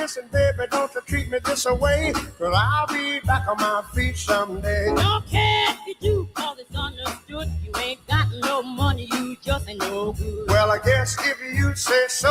listen, baby, don't you treat me this way, 'cause I'll be back on my feet someday. Don't care if you do, 'cause it's understood. You ain't got no money, you just ain't no good. Well, I guess if you say so,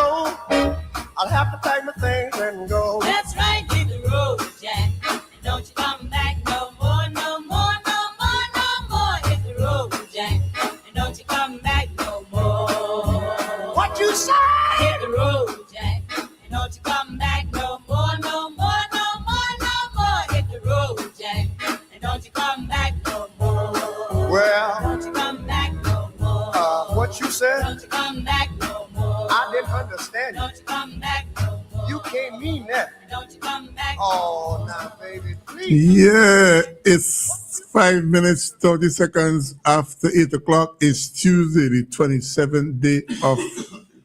I'll have to pack my things and go. That's right, hit the road, Jack. And don't you come back no more, no more, no more, no more. Hit the road, Jack. And don't you come back no more. What you say? Hit the road, Jack. And don't you come back no more, no more, no more, no more. Hit the road, Jack. And don't you come back no more. Well, Don't you come back no more. What you said? Don't you come back no more. I didn't understand you. Don't you come back no more. You can't mean that. Don't you come back. Oh, now, baby, please. Yeah, it's 5 minutes, 30 seconds after 8 o'clock. It's Tuesday, the 27th day of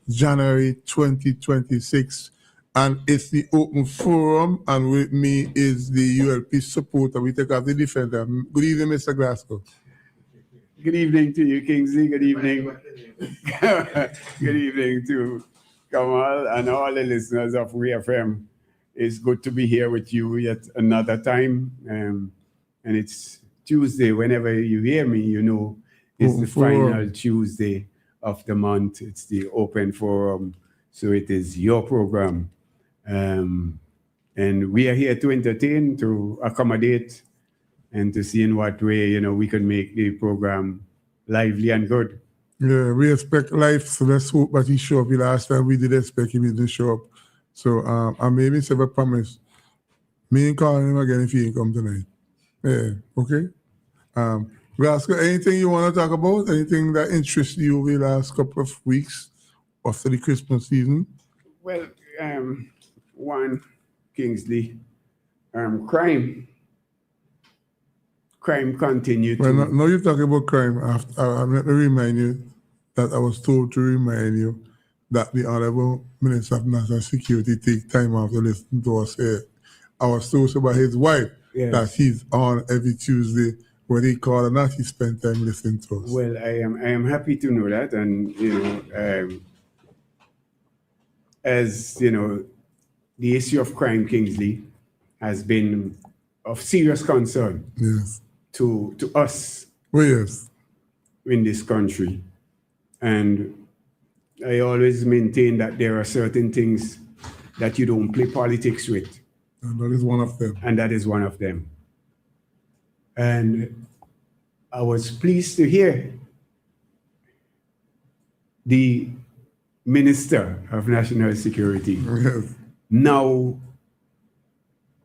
January 2026. And it's the open forum. And with me is the ULP supporter. We take off the defender. Good evening, Mr. Glasgow. Good evening to you, Kingsley. Good evening. Good evening to Kamal and all the listeners of WeFM. It's good to be here with you yet another time. And it's Tuesday. Whenever you hear me, you know it's the final Tuesday of the month. It's the open forum. So it is your program. And we are here to entertain, to accommodate, and to see in what way, you know, we can make the program lively and good. Yeah, we expect life, so let's hope that he show up. The last time we did expect him to show up. So I made him a promise. Me and calling him again if he ain't come tonight. Yeah, okay. Glasgow, anything you want to talk about? Anything that interests you over the last couple of weeks after the Christmas season? Well, one, Kingsley, crime continued. Well, now you're talking about crime. Let me remind you that I was told to remind you that the Honorable Minister of National Security take time out to listen to us here. I was told by his wife that he's on every Tuesday. When he called or not, he spent time listening to us. Well, I am happy to know that, and you know, as you know, the issue of crime, Kingsley, has been of serious concern. Yes. To us. Well, yes. In this country, and I always maintain that there are certain things that you don't play politics with. And that is one of them. And that is one of them. And I was pleased to hear the Minister of National Security now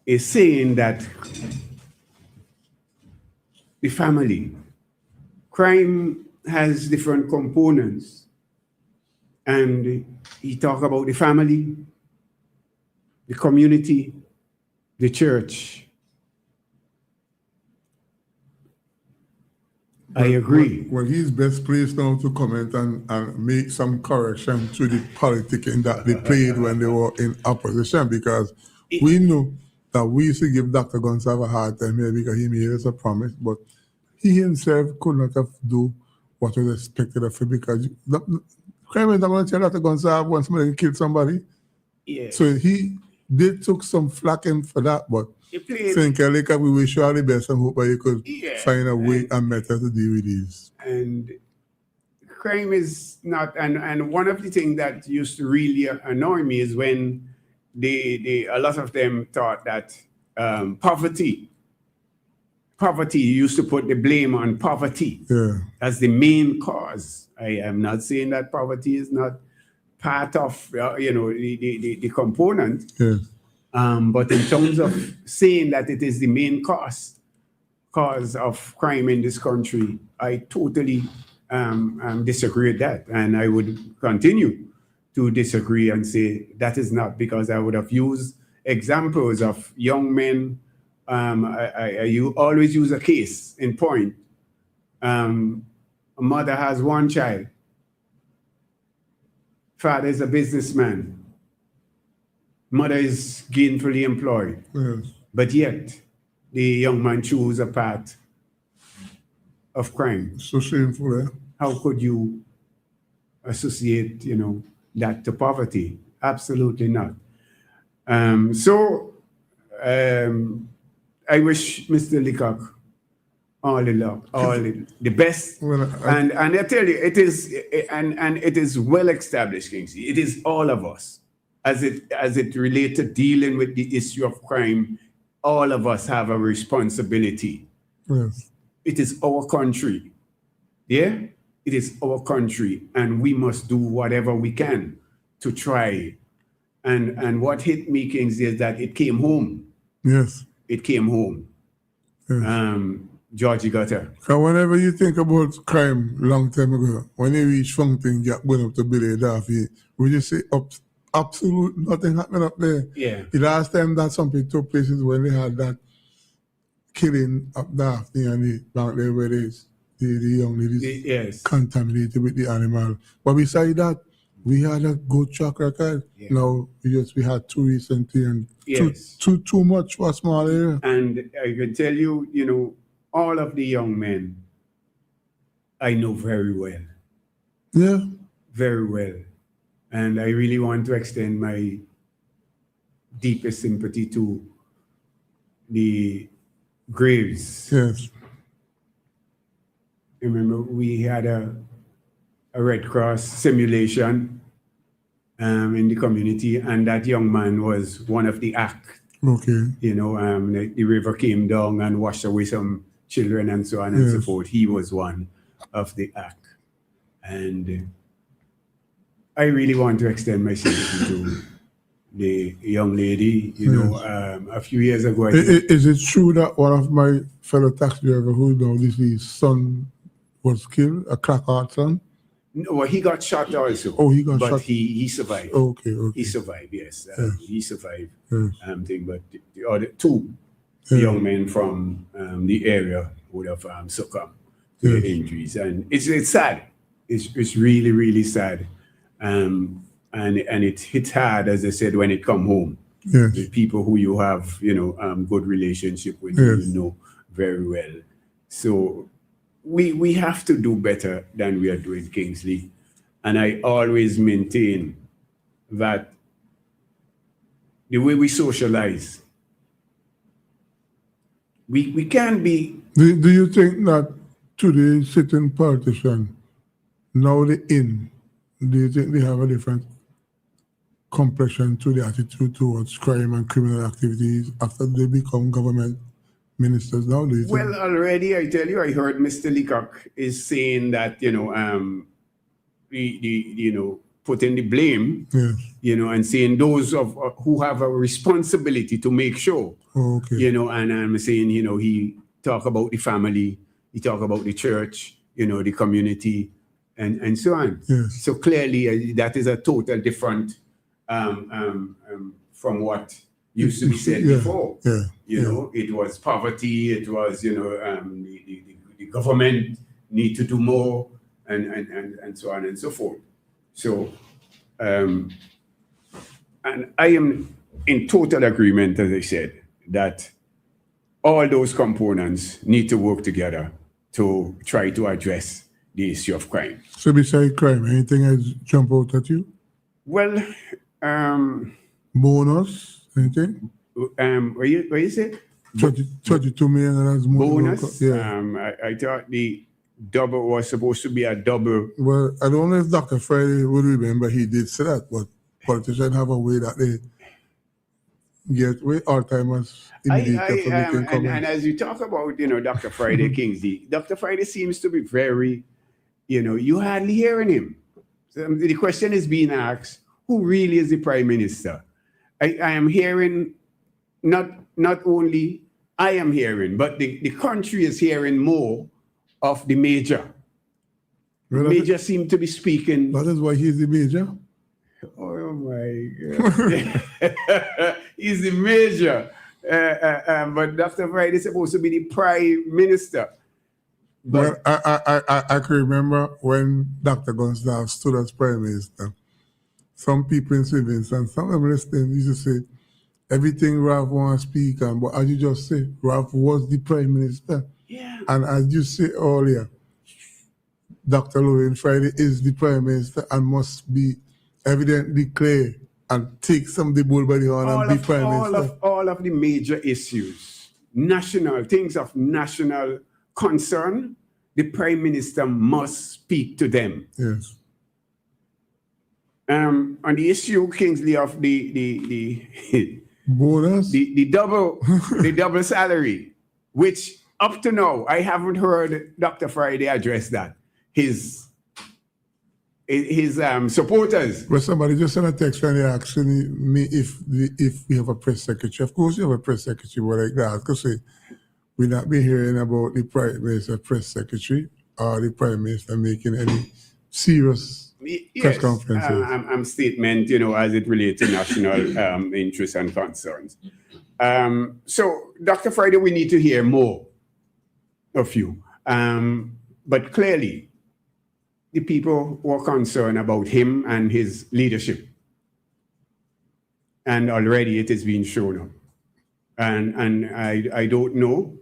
is saying that the family, crime has different components. And he talked about the family, the community, the church. I agree. Well, he's best placed now to comment and make some correction to the politicking that they played when they were in opposition, because we know that we used to give Dr. Gonsalves a hard time here because he made us a promise, but he himself could not have do what was expected of him, because crime is not going to tell Dr. Gonsalves when somebody killed somebody. Yeah. So he did took some flacking for that, but think we wish you all the best and hope that you could find a way and method to deal with these. And crime is not, and one of the things that used to really annoy me is when a lot of them thought that poverty used to put the blame on poverty as the main cause. I am not saying that poverty is not part of the component. Yes. But in terms of saying that it is the main cause of crime in this country, I totally disagree with that. And I would continue to disagree and say that is not, because I would have used examples of young men. You always use a case in point. A mother has one child. Father is a businessman. Mother is gainfully employed. Yes. But yet, the young man chose a path of crime. So shameful, eh? How could you associate, that to poverty? Absolutely not. So I wish Mr. Leacock all the luck, all the best. Well, And I tell you, it is and it is well established, Kingsley. It is all of us. As it relates to dealing with the issue of crime, all of us have a responsibility. yes. It is our country. Yeah? It is our country, and we must do whatever we can to try. And what hit me, Kingsley, is that it came home. Yes. It came home. Yes. Georgie Gutter. So whenever you think about crime long time ago, when you reach Funkton, you're going up to Billy Daffy, would you say absolute nothing happening up there? Yeah. The last time that something took place is when they had that killing up Daphne and the bank there where the young ladies Yes. contaminated with the animal. But besides that, we had a good track record. Yeah. Now we had two recently and Yes. too much for a small area. And I can tell you, all of the young men I know very well. Yeah. Very well. And I really want to extend my deepest sympathy to the graves. Yes. Remember, we had a Red Cross simulation in the community, and that young man was one of the act. Okay. The river came down and washed away some children and so on and so Yes. forth. He was one of the act. And I really want to extend my sympathy to the young lady. A few years ago, Is it true that one of my fellow taxi drivers who now his son was killed, a crackheart son? no, well, he got shot also. Oh, he got but shot. he survived. Okay. He survived, yes. He survived. Yes. But the other two young men from the area would have succumbed to Yes. the injuries, and it's sad. It's really, really sad, and it hits hard, as I said, when it come home. Yes. The people who you have, good relationship with, Yes. you know very well. So we have to do better than we are doing, Kingsley. And I always maintain that the way we socialize, we can be. Do you think that today's sitting politician, now they in, do you think they have a different complexion to the attitude towards crime and criminal activities after they become government ministers now? Do you think? Well, already I tell you, I heard Mr. Leacock is saying that putting the blame, Yes. and saying those of who have a responsibility to make sure, Oh, okay. and I'm saying, he talk about the family, he talk about the church, the community, and so on. Yes. So clearly, that is a total different from what used to be said Yeah, before. yeah, It was poverty. It was, the government need to do more, and so on and so forth. So, and I am in total agreement, as I said, that all those components need to work together to try to address the issue of crime. So besides crime, anything else jump out at you? Well, Bonus, anything? what you say? 32 million dollars more. Bonus. Yeah. I thought the double was supposed to be a double. Well, I don't know if Dr. Friday would remember he did say that, but politicians have a way that they get with Alzheimer's immediately after they can come And as you talk about, Dr. Friday Kingsley, Dr. Friday seems to be very, you hardly hearing him. So the question is being asked, who really is the prime minister? I am hearing, not only I am hearing, but the country is hearing more of the major. Well, Major seem to be speaking. That is why he's the major. Oh my God. He's the major. But Dr. Friday is supposed to be the prime minister. Well, But I can remember when Dr. Gonsalves stood as prime minister. Some people in St. Vincent, some of them listening, used to say, everything Ralph wants to speak on, but as you just say, Ralph was the prime minister. yeah, And as you say earlier, Dr. Lorraine Friday is the prime minister and must be evidently clear and take some of the bull by the horn and be prime minister. all of the major issues, national things of national concern, the prime minister must speak to them. Yes. On the issue, Kingsley, of the Bonus. the double salary, which up to now I haven't heard Dr. Friday address that. His supporters. But somebody just sent a text and they asking me if we have a press secretary. Of course, you have a press secretary, but like that, because we'll not be hearing about the prime minister press secretary or the prime minister making any serious press conferences. Statement, as it relates to national interests and concerns. So, Dr. Friday, we need to hear more of you. But clearly, the people were concerned about him and his leadership. And already it is being shown up. And I don't know.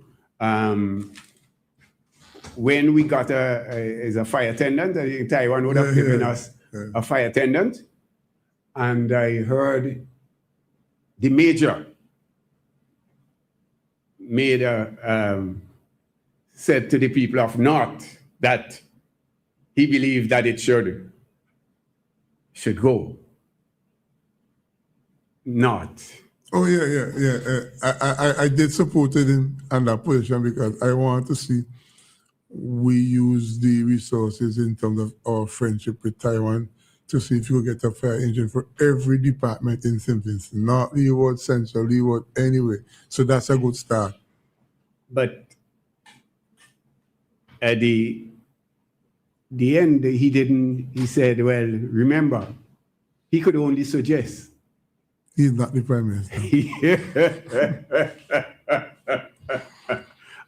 When we got a fire attendant, I think Taiwan would have given us a fire attendant. And I heard the major said to the people of North that he believed that it should go. Not. Oh, yeah. I did support it in that position because I want to see we use the resources in terms of our friendship with Taiwan to see if we get a fire engine for every department in Simpsons, not Leeward Central, Leeward anyway. So that's a good start. But at the end, he said, well, remember, he could only suggest. He's not the prime minister.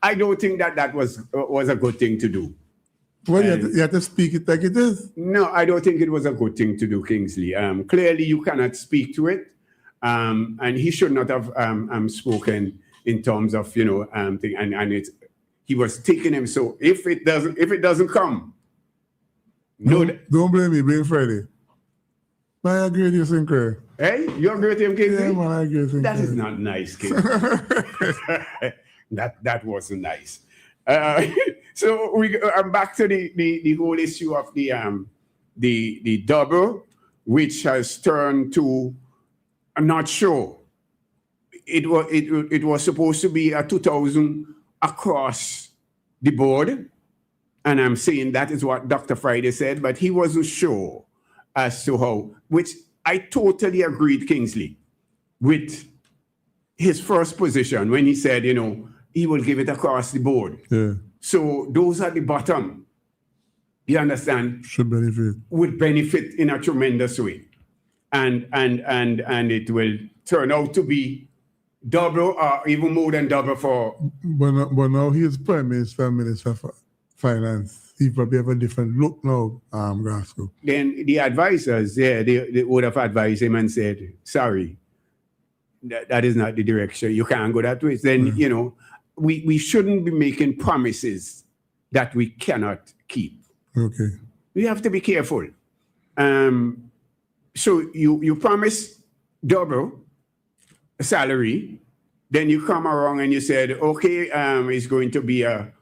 I don't think that was a good thing to do. Well, you have to speak it like it is. No, I don't think it was a good thing to do, Kingsley. Clearly, you cannot speak to it. And he should not have spoken in terms of, thing. And he was taking him. So if it doesn't come, don't blame me, blame Friday. I agree with you, Sinclair. Hey, you agree with him, Kingsley? Yeah, man, I agree with Sinclair. That is not nice, Kingsley. that wasn't nice. So I'm back to the whole issue of the double, which has turned to, I'm not sure. It was supposed to be a 2,000 across the board. And I'm saying that is what Dr. Friday said, but he wasn't sure as to how, which I totally agreed, Kingsley, with his first position when he said, he will give it across the board. Yeah. So those at the bottom, you understand, would benefit in a tremendous way. And it will turn out to be double or even more than double for... But now he is Prime Minister, Minister for Finance. He probably have a different look now, Glasgow. Then the advisors, they would have advised him and said, sorry, that is not the direction. You can't go that way. Then, we shouldn't be making promises that we cannot keep. Okay. We have to be careful. So you promise double salary, then you come around and you said, okay, it's going to be a...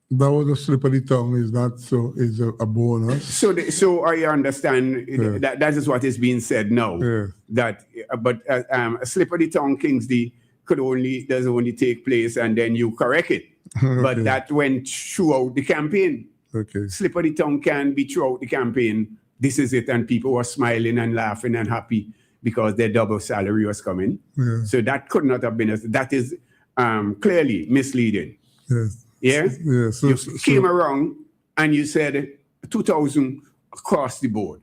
That was a slip of the tongue. Is not so. It's a bonus. So I understand that is what is being said now. Yeah. But a slip of the tongue, Kingsley, does only take place and then you correct it. Okay. But that went throughout the campaign. Okay. Slip of the tongue can be throughout the campaign. This is it, and people were smiling and laughing and happy because their double salary was coming. Yeah. So that could not have been. That is clearly misleading. Yes. Yeah? Yeah. So, you came around and you said 2,000 across the board.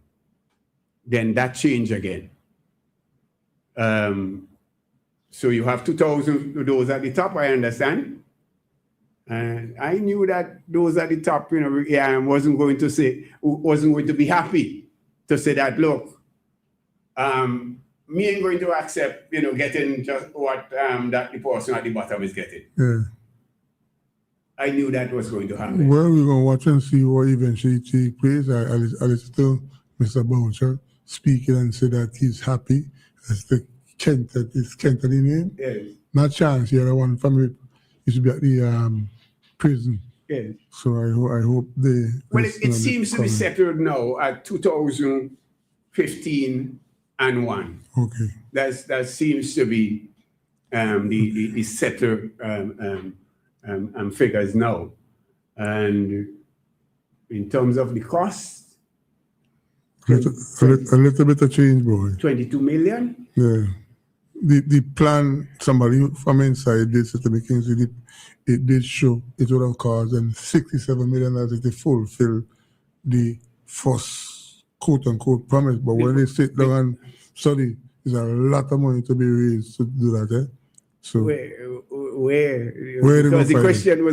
Then that changed again. So you have 2,000, those at the top, I understand. And I knew that those at the top, wasn't going to be happy to say that, look, me ain't going to accept, getting just what that the person at the bottom is getting. Yeah. I knew that was going to happen. Well, we're going to watch and see what eventually takes place. I listen to Mr. Boucher speaking and said that he's happy. As the Kent, is Kent the name? Yes. Not Chance, the other one family used to be at the prison. Yes. So I hope they. Well, it seems to be settled now at 2015 and 1. Okay. That seems to be the settled figures now. And in terms of the cost, A little bit of change, boy. 22 million. Yeah. The plan, somebody from inside did say to me, Kingsley, it did show it would have cost them 67 million as if they fulfill the first quote unquote promise. But when they sit down and study, there's a lot of money to be raised to do that. Eh? So Where Where because the find question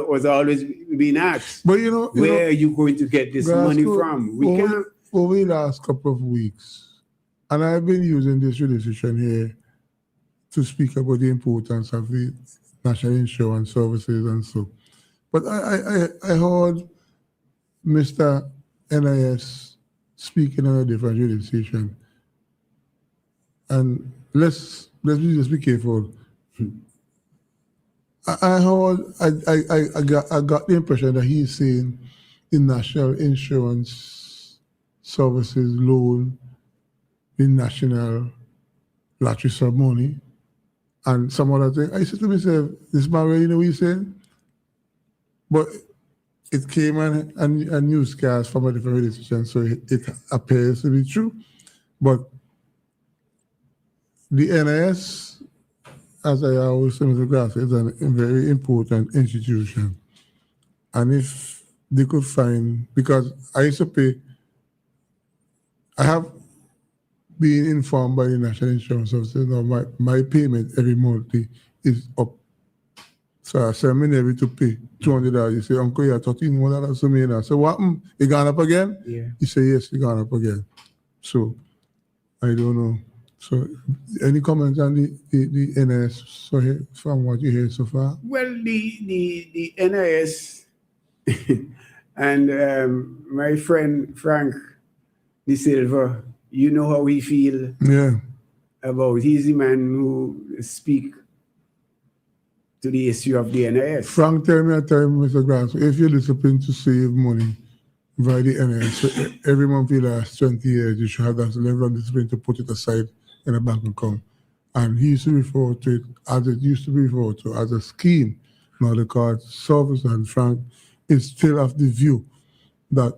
was always being asked. but you know, Where are you going to get this money from? We can't. Over the last couple of weeks, and I've been using this decision here to speak about the importance of the national insurance services and so. But I heard Mr. NIS speaking on a different jurisdiction, and let's just be careful. I got the impression that he's saying the national insurance services loan, the national lottery ceremony, and some other thing. I said to myself, this man really know what he's saying? But it came on a newscast from a different institution, so it appears to be true. But the NIS, as I always say, Mr. Grass, is a very important institution. And if they could find, because I used to pay, I have been informed by the National Insurance Services, my payment every month is up. So I said, I'm never to pay $200. You say, Uncle, you have $13 to me now. So what? It gone up again? Yeah. He said, yes, it gone up again. So I don't know. So any comments on the NIS from what you hear so far? Well, the NIS and my friend Frank De Silva, you know how we feel about. He's the man who speak to the issue of the NIS. Frank, tell me, Mr. Grass, if you're disciplined to save money via the NIS, so every month for the last 20 years, you should have that level of discipline to put it aside in a bank account. And he used to refer to it as it used to be referred to as a scheme. Now the card service, and Frank is still of the view that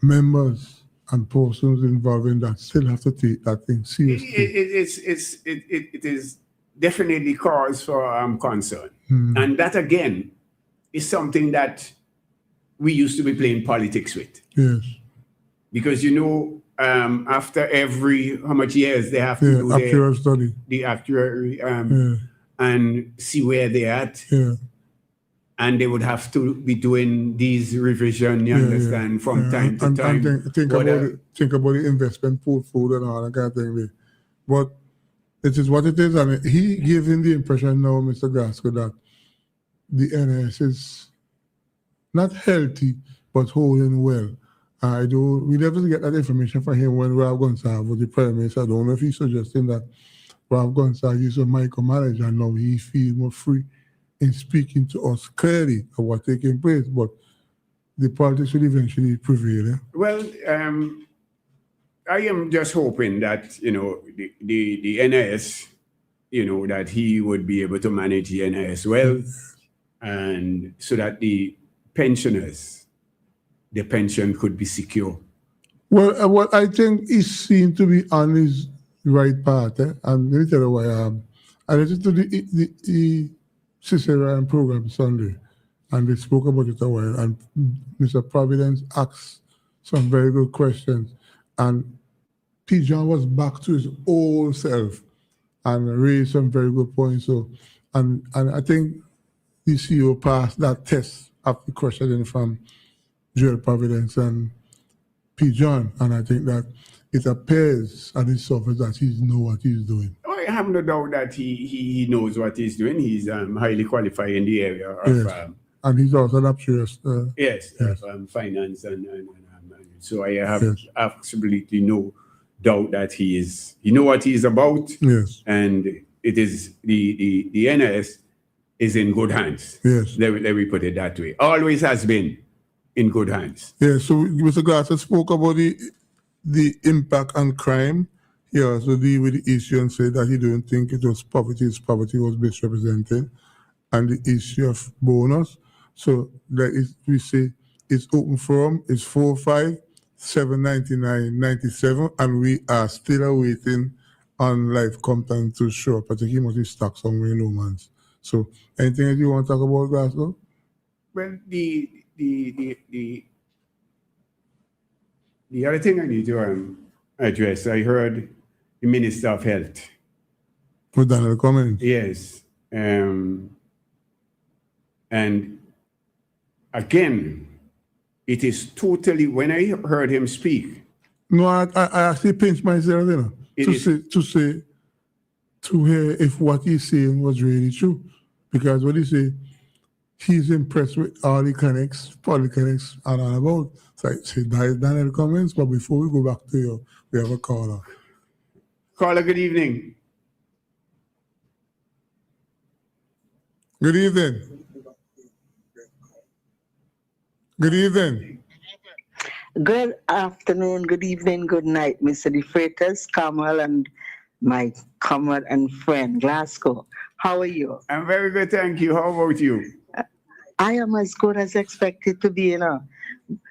members and persons involved in that still have to take that thing seriously. It is definitely cause for concern. And that, again, is something that we used to be playing politics with. Yes. Because, after every, how much years they have to do actuarial study. The actuary and see where they're at. Yeah. And they would have to be doing these revision, you understand, from time to time. And think about the investment portfolio and all that kind of thing. But it is what it is. And he gives him the impression now, Mr. Gasco, that the NIS is not healthy, but holding well. We never get that information from him when Ralph Gonsalves was the Prime Minister. I don't know if he's suggesting that Ralph Gonsalves used to micromanage and now he feels more free in speaking to us clearly of what's taking place, but the politics will eventually prevail. Eh? Well, I am just hoping that, the NIS, that he would be able to manage the NIS well, and so that the pensioners, their pension could be secure. Well, what I think he seemed to be on his right path, and let me tell you why I listened to the Cicerian program Sunday, and they spoke about it a while, and Mr. Providence asked some very good questions, and P. John was back to his old self and raised some very good points. So, and I think the CEO passed that test of the questioning from Joel Providence and P. John, and I think that it appears at the surface that he knows what he's doing. I have no doubt that he knows what he's doing. He's highly qualified in the area of and he's also an actuary. Finance and so I have absolutely no doubt that he know what he is about, Yes. and it is the NS is in good hands. Yes. Let me put it that way. Always has been in good hands. Yeah, so Mr. Glasser spoke about the impact on crime. He also deal with the issue and said that he don't think it was poverty, his poverty was misrepresented, and the issue of bonus. So that is, we say it's open forum, it's 4579997, and we are still awaiting on Life Compton to show up. I think he must be stuck somewhere in Lomans. So anything that you want to talk about, Glasgow? Well, the other thing I need to address, I heard the Minister of Health. With Daniel Cummins. Yes. And again, it is totally, when I heard him speak. No, I actually pinched myself, you know, to hear if what he's saying was really true. Because what he say, he's impressed with all the polyclinics and all about. So I said, that is Daniel Cummins, but before we go back to you, we have a caller. Caller, good evening. Good evening. Good evening. Good afternoon, good evening, good night, Mr. De Freitas, Kamal, and my comrade and friend, Glasgow. How are you? I'm very good, thank you. How about you? I am as good as expected to be, you know.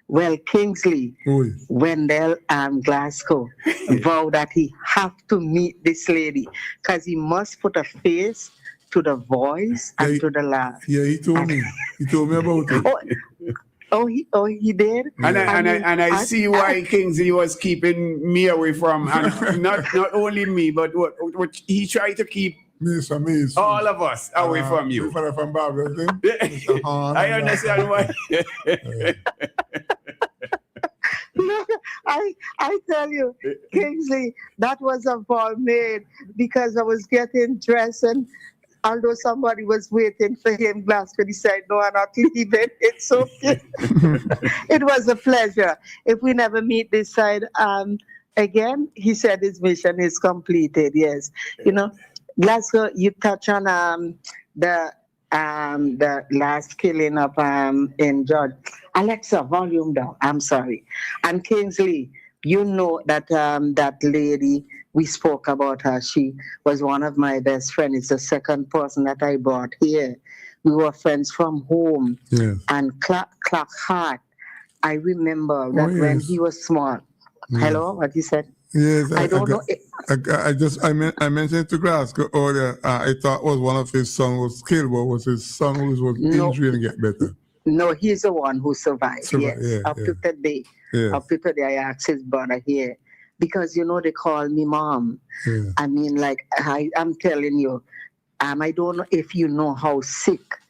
Well, Kingsley, Oi. Wendell, and Glasgow vowed that he have to meet this lady because he must put a face to the voice and Yeah, to the laugh. Yeah, he told me. He told me about it. He did? I see why Kingsley was keeping me away from, and not only me, but what he tried to keep Miss. all of us away from you. From Barbara, I understand why. No, I tell you, Kingsley, that was a ball made because I was getting dressed, and although somebody was waiting for him, Glasgow decided, no, I'm not leaving. It's okay. It was a pleasure. If we never meet this side again, he said his mission is completed. Yes, you know, Glasgow, you touch on the last killing up in George. Alexa, volume down. I'm sorry. And Kingsley, you know that that lady, we spoke about her. She was one of my best friends. It's the second person that I brought here. We were friends from home. Yes. And Clark Hart, I remember that when he was small. Yes. Hello, what he said? Yes, I don't know. I mentioned to Glasgow earlier. I thought was one of his sons was killed, but was his son who was injured and get better. No, he's the one who survived. Yes, up to today. Yes. Up to today, I asked his brother here because you know they call me mom. Yeah. I mean, like I'm telling you, I don't know if you know how sick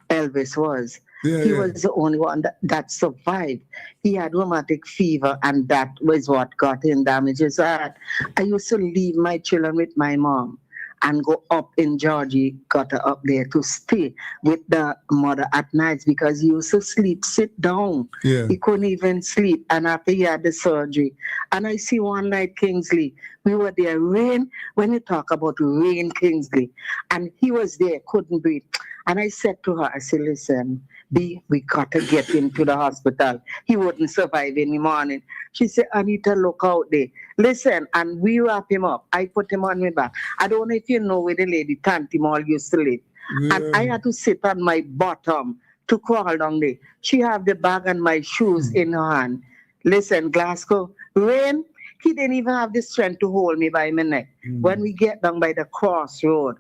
Elvis was. He was the only one that survived. He had rheumatic fever, and that was what got him damaged his heart. I used to leave my children with my mom and go up in Georgie, got her up there to stay with the mother at nights because he used to sit down. Yeah. He couldn't even sleep. And after he had the surgery, and I see one night, Kingsley, we were there, rain, when you talk about rain, Kingsley, and he was there, couldn't breathe. And I said to her, I said, listen, B, we got to get him to the hospital. He wouldn't survive in the morning. She said, Anita, look out there. Listen, and we wrap him up. I put him on my back. I don't know if you know where the lady Tanti Mall used to live. Yeah. And I had to sit on my bottom to crawl down there. She had the bag and my shoes in her hand. Listen, Glasgow, rain, he didn't even have the strength to hold me by my neck. When we get down by the crossroad,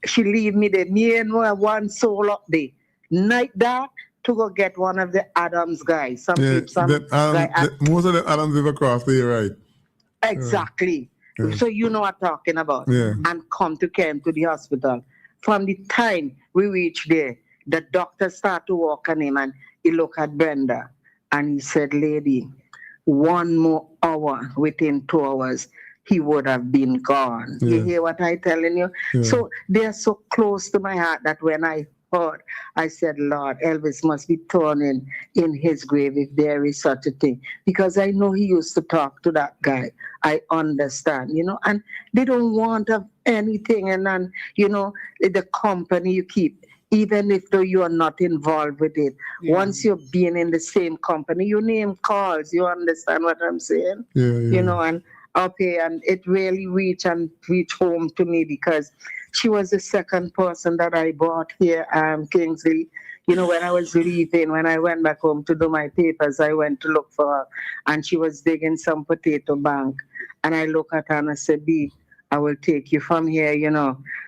she leave me there, me and one soul up there. Night dark to go get one of the Adams guys. Most of the Adams live across there, right? Exactly. Yeah. So you know what I'm talking about. Yeah. And come to the hospital. From the time we reached there, the doctor started to walk on him and he looked at Brenda and he said, lady, one more hour, within 2 hours, he would have been gone. Yeah. You hear what I'm telling you? Yeah. So they're so close to my heart that when I Lord. I said, Lord, Elvis must be torn in his grave if there is such a thing. Because I know he used to talk to that guy. I understand, and they don't want of anything. And then, the company you keep, even if though you are not involved with it, once you're being in the same company, your name calls. You understand what I'm saying? Yeah. And okay, and it really reached home to me because she was the second person that I brought here, Kingsley. When I was leaving, when I went back home to do my papers, I went to look for her, and she was digging some potato bank. And I look at her and I said, B, I will take you from here,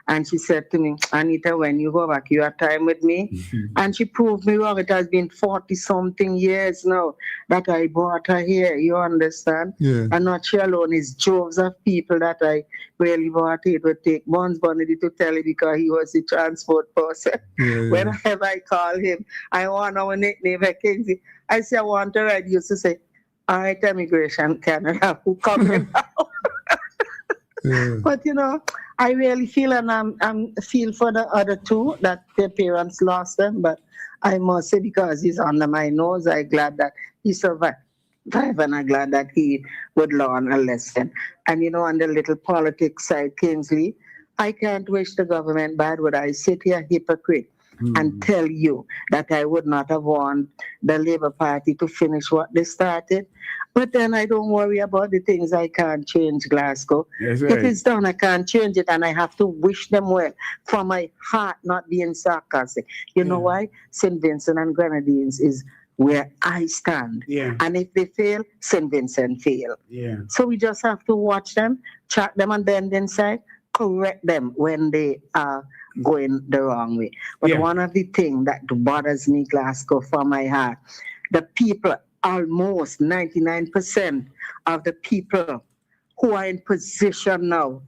And she said to me, Anita, when you go back, you have time with me? And she proved me wrong. It has been 40-something years now that I brought her here, you understand? Yeah. And not she alone, it's droves of people that I really brought here. It would take Buns Bunny to tell it because he was the transport person. Yeah. Whenever I call him, I want our nickname at Kingsley. I say, I want to ride. He used to say, all right, Immigration Canada, who coming now? Yeah. But I really feel, and I'm feel for the other two that their parents lost them. But I must say, because he's under my nose, I'm glad that he survived, and I'm glad that he would learn a lesson. And on the little politics side, Kingsley, I can't wish the government bad. Would I sit here hypocrite and tell you that I would not have want the Labour Party to finish what they started? But then I don't worry about the things I can't change, Glasgow. Yes, If it's done, I can't change it, and I have to wish them well from my heart, not being sarcastic. You know why? St. Vincent and Grenadines is where I stand. Yeah. And if they fail, St. Vincent fail. Yeah. So we just have to watch them, track them on the ending side, correct them when they are going the wrong way. But one of the things that bothers me, Glasgow, from my heart, the people, almost 99% of the people who are in position now,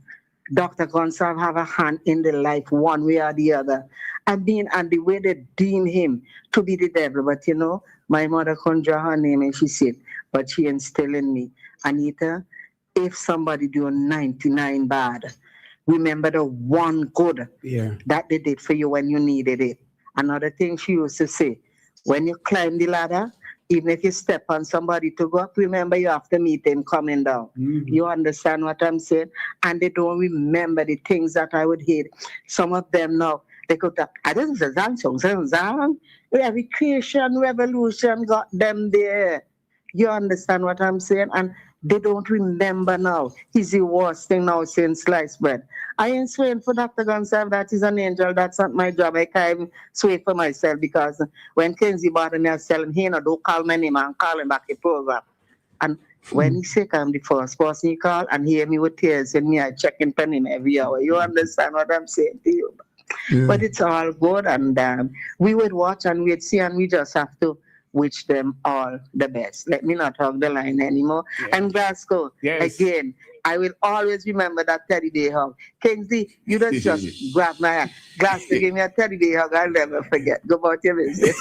Dr. Gonsalves have a hand in the life one way or the other. And the way they deem him to be the devil. But my mother couldn't draw her name and she said, but she instilled in me, Anita, if somebody do 99 bad, remember the one good that they did for you when you needed it. Another thing she used to say, when you climb the ladder, even if you step on somebody to go up, remember you have to meet them coming down. You understand what I'm saying? And they don't remember the things that I would hate. Some of them now, they could talk, I don't know, every creation revolution got them there. You understand what I'm saying? And they don't remember now. He's the worst thing now since sliced bread. I ain't swaying for Dr. Gonsalves. That is an angel. That's not my job. I can't sway for myself because when Kenzie bought me, I was telling him, don't call my name and call him back a program. And when he sick, I'm the first person he call and hear me with tears in me. I check in on him every hour. You understand what I'm saying to you? Yeah. But it's all good. And we would watch and we'd see, and we just have to wish them all the best. Let me not hug the line anymore. And Glasgow, again, I will always remember that teddy bear hug. Kingsley, you just grab my hand. Glasgow, give me a teddy bear hug. I'll never forget. Go about your business.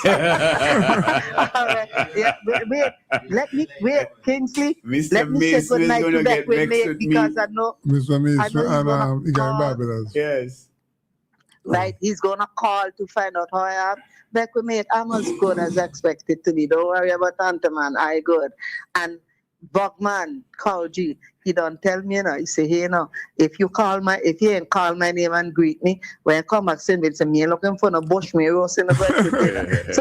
Wait, Kingsley. Mr. Let me say Mason good night is to going to get Beckwith vexed Mate with because me. I know. Mr. Mason and he's Iggy gonna Barbados. Yes. Right, he's gonna call to find out how I am. Beckwith Mate, I'm as good as expected to be. Don't worry about Antaman, I good. And Bogman, Carl G, he don't tell me, he say, hey, if you ain't call my name and greet me, when I come back, St. Vincent, me looking for no bush, me roast in the bread.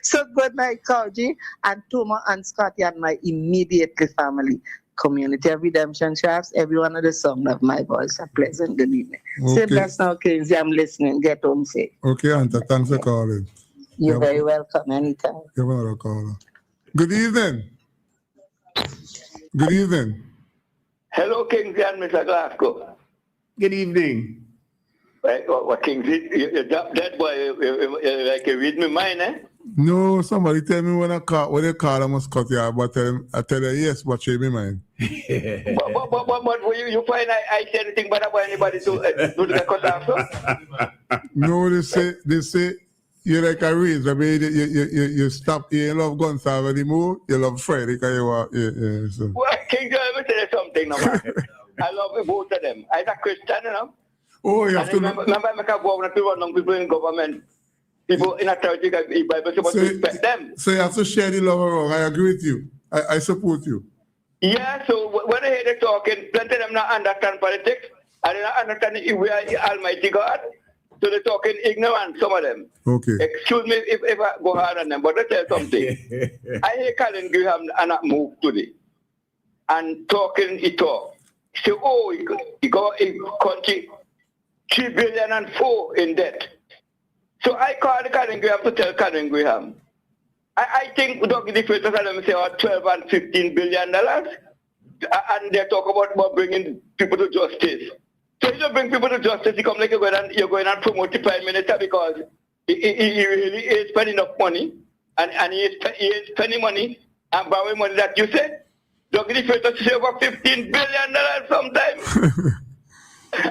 So good night, Carl G, and Tuma and Scotty and my immediate family. Community of Redemption Shafts, everyone of the sound of my voice. A pleasant good evening. Say bless now, Kingsley. I'm listening. Get home safe. Okay, Anta, thanks for calling. You're very welcome anytime. You have another caller. Good evening. Good evening. Hello, Kingsley and Mr. Glasgow. Good evening. What Kingsley? That boy, like you read my mind, eh? No, somebody tell me when they call, I must cut you out, but I tell you yes, but change my mind. But you find I said anything bad about anybody to do the cut off? No, they say you're like a razor, baby. You stop. You love Gonsalves anymore. You love Fred because you are. So. Well, Kingsley, let me tell you something now, man. I love both of them. I'm a Christian, Oh, you have and to. remember, I make a government to run on people in government. people in authority, the Bible supposed to respect them. So you have to share the love around. I agree with you. I support you. Yeah, so when I hear them talking, plenty of them not understand politics, and they not understand if we are the Almighty God. So they're talking ignorant, some of them. Okay. Excuse me if I go hard on them, but let me tell you something. I hear Colin Graham and not move today. And talking, he talk. He say, oh, he got a country 3 billion and 4 in debt. So I called Colin Graham to tell Colin Graham. I think Dr. Different of them say about 12 and 15 billion dollars. And they talk about bringing people to justice. So you don't bring people to justice, you come like you're going and promote the Prime Minister because he really is spending enough money and he is spending money and borrowing money that you say. Dr. Different say over $15 billion sometimes.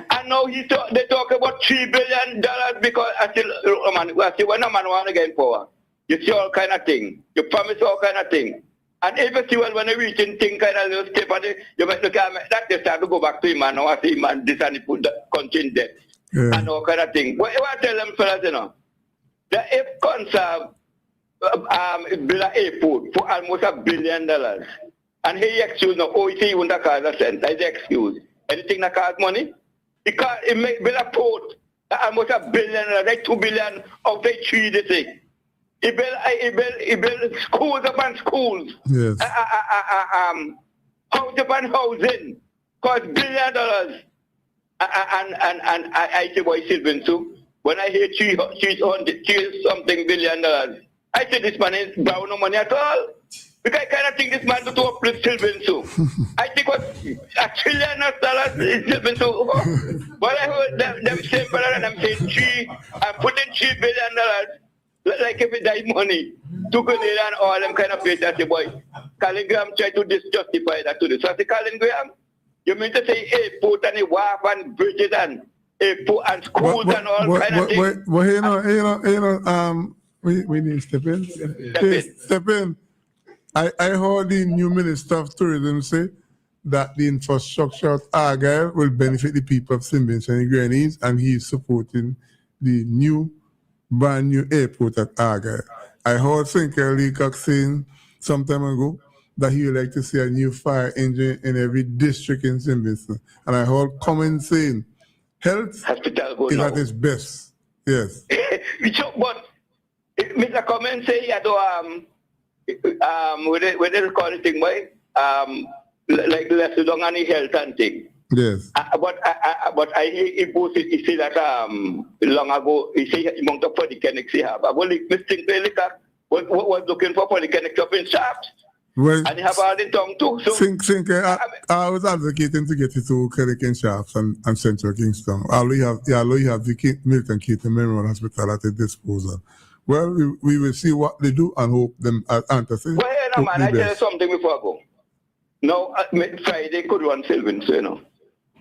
And now they talk about $3 billion because I see when a man want to get in power. You see all kind of thing. You promise all kind of thing. And if you see when you reach in thing kind of little step, you might look at that they start to go back to him and now I see man this and he put the country in debt. Yeah. And all kind of thing. What I tell them fellas, you know, that if Conserve build an airport for almost $1 billion and he excuse now, oh, he say he won't cause a cent. That's the excuse. Anything that costs money? He make build a port almost $1 billion, like $2 billion out of 3 they say. He built schools upon schools. Yes. House upon housing. Cost $1 billion. And I say, boy, Sylvan, so when I hear 3 something $1 billion, I say this man is brown no money at all. Because I kind of think this man to uplift Sylvan, so I think what $1 trillion is Sylvan, so but I heard them same brother and I'm saying I'm putting $3 billion. Like if it died money, took it and all them kind of places. I say, boy, Colin Graham tried to justify that to this. So I say, Colin Graham, you mean to say airport and a wharf and bridges and airport and schools and all kind of things? Well, we need to step in. Step in. I heard the new Minister of Tourism say that the infrastructure at Argyle will benefit the people of St. Vincent and Grenadines, and he's supporting the brand new airport at Argyle. I heard Sinclair Leacock saying some time ago that he would like to see a new fire engine in every district in St. Vincent. And I heard Cummins saying health Hospital is at its best. Yes. But Mr. Cummins say he had to with the recording thing, boy, like less long on the health and thing. Yes. But I hear he say that long ago he say among the polyclinics he have. I was Mr. was looking for polyclinics up in Sharps. Well, and he have all the tongue too. So I was advocating to get it to Kerrick and Sharps and Central Kingston. Although you have the Milton Keaton Memorial Hospital at their disposal. Well, we will see what they do and hope them answer. Well, yeah, no, man, I tell you something before I go. Now, Friday could run Sylvan, so you know.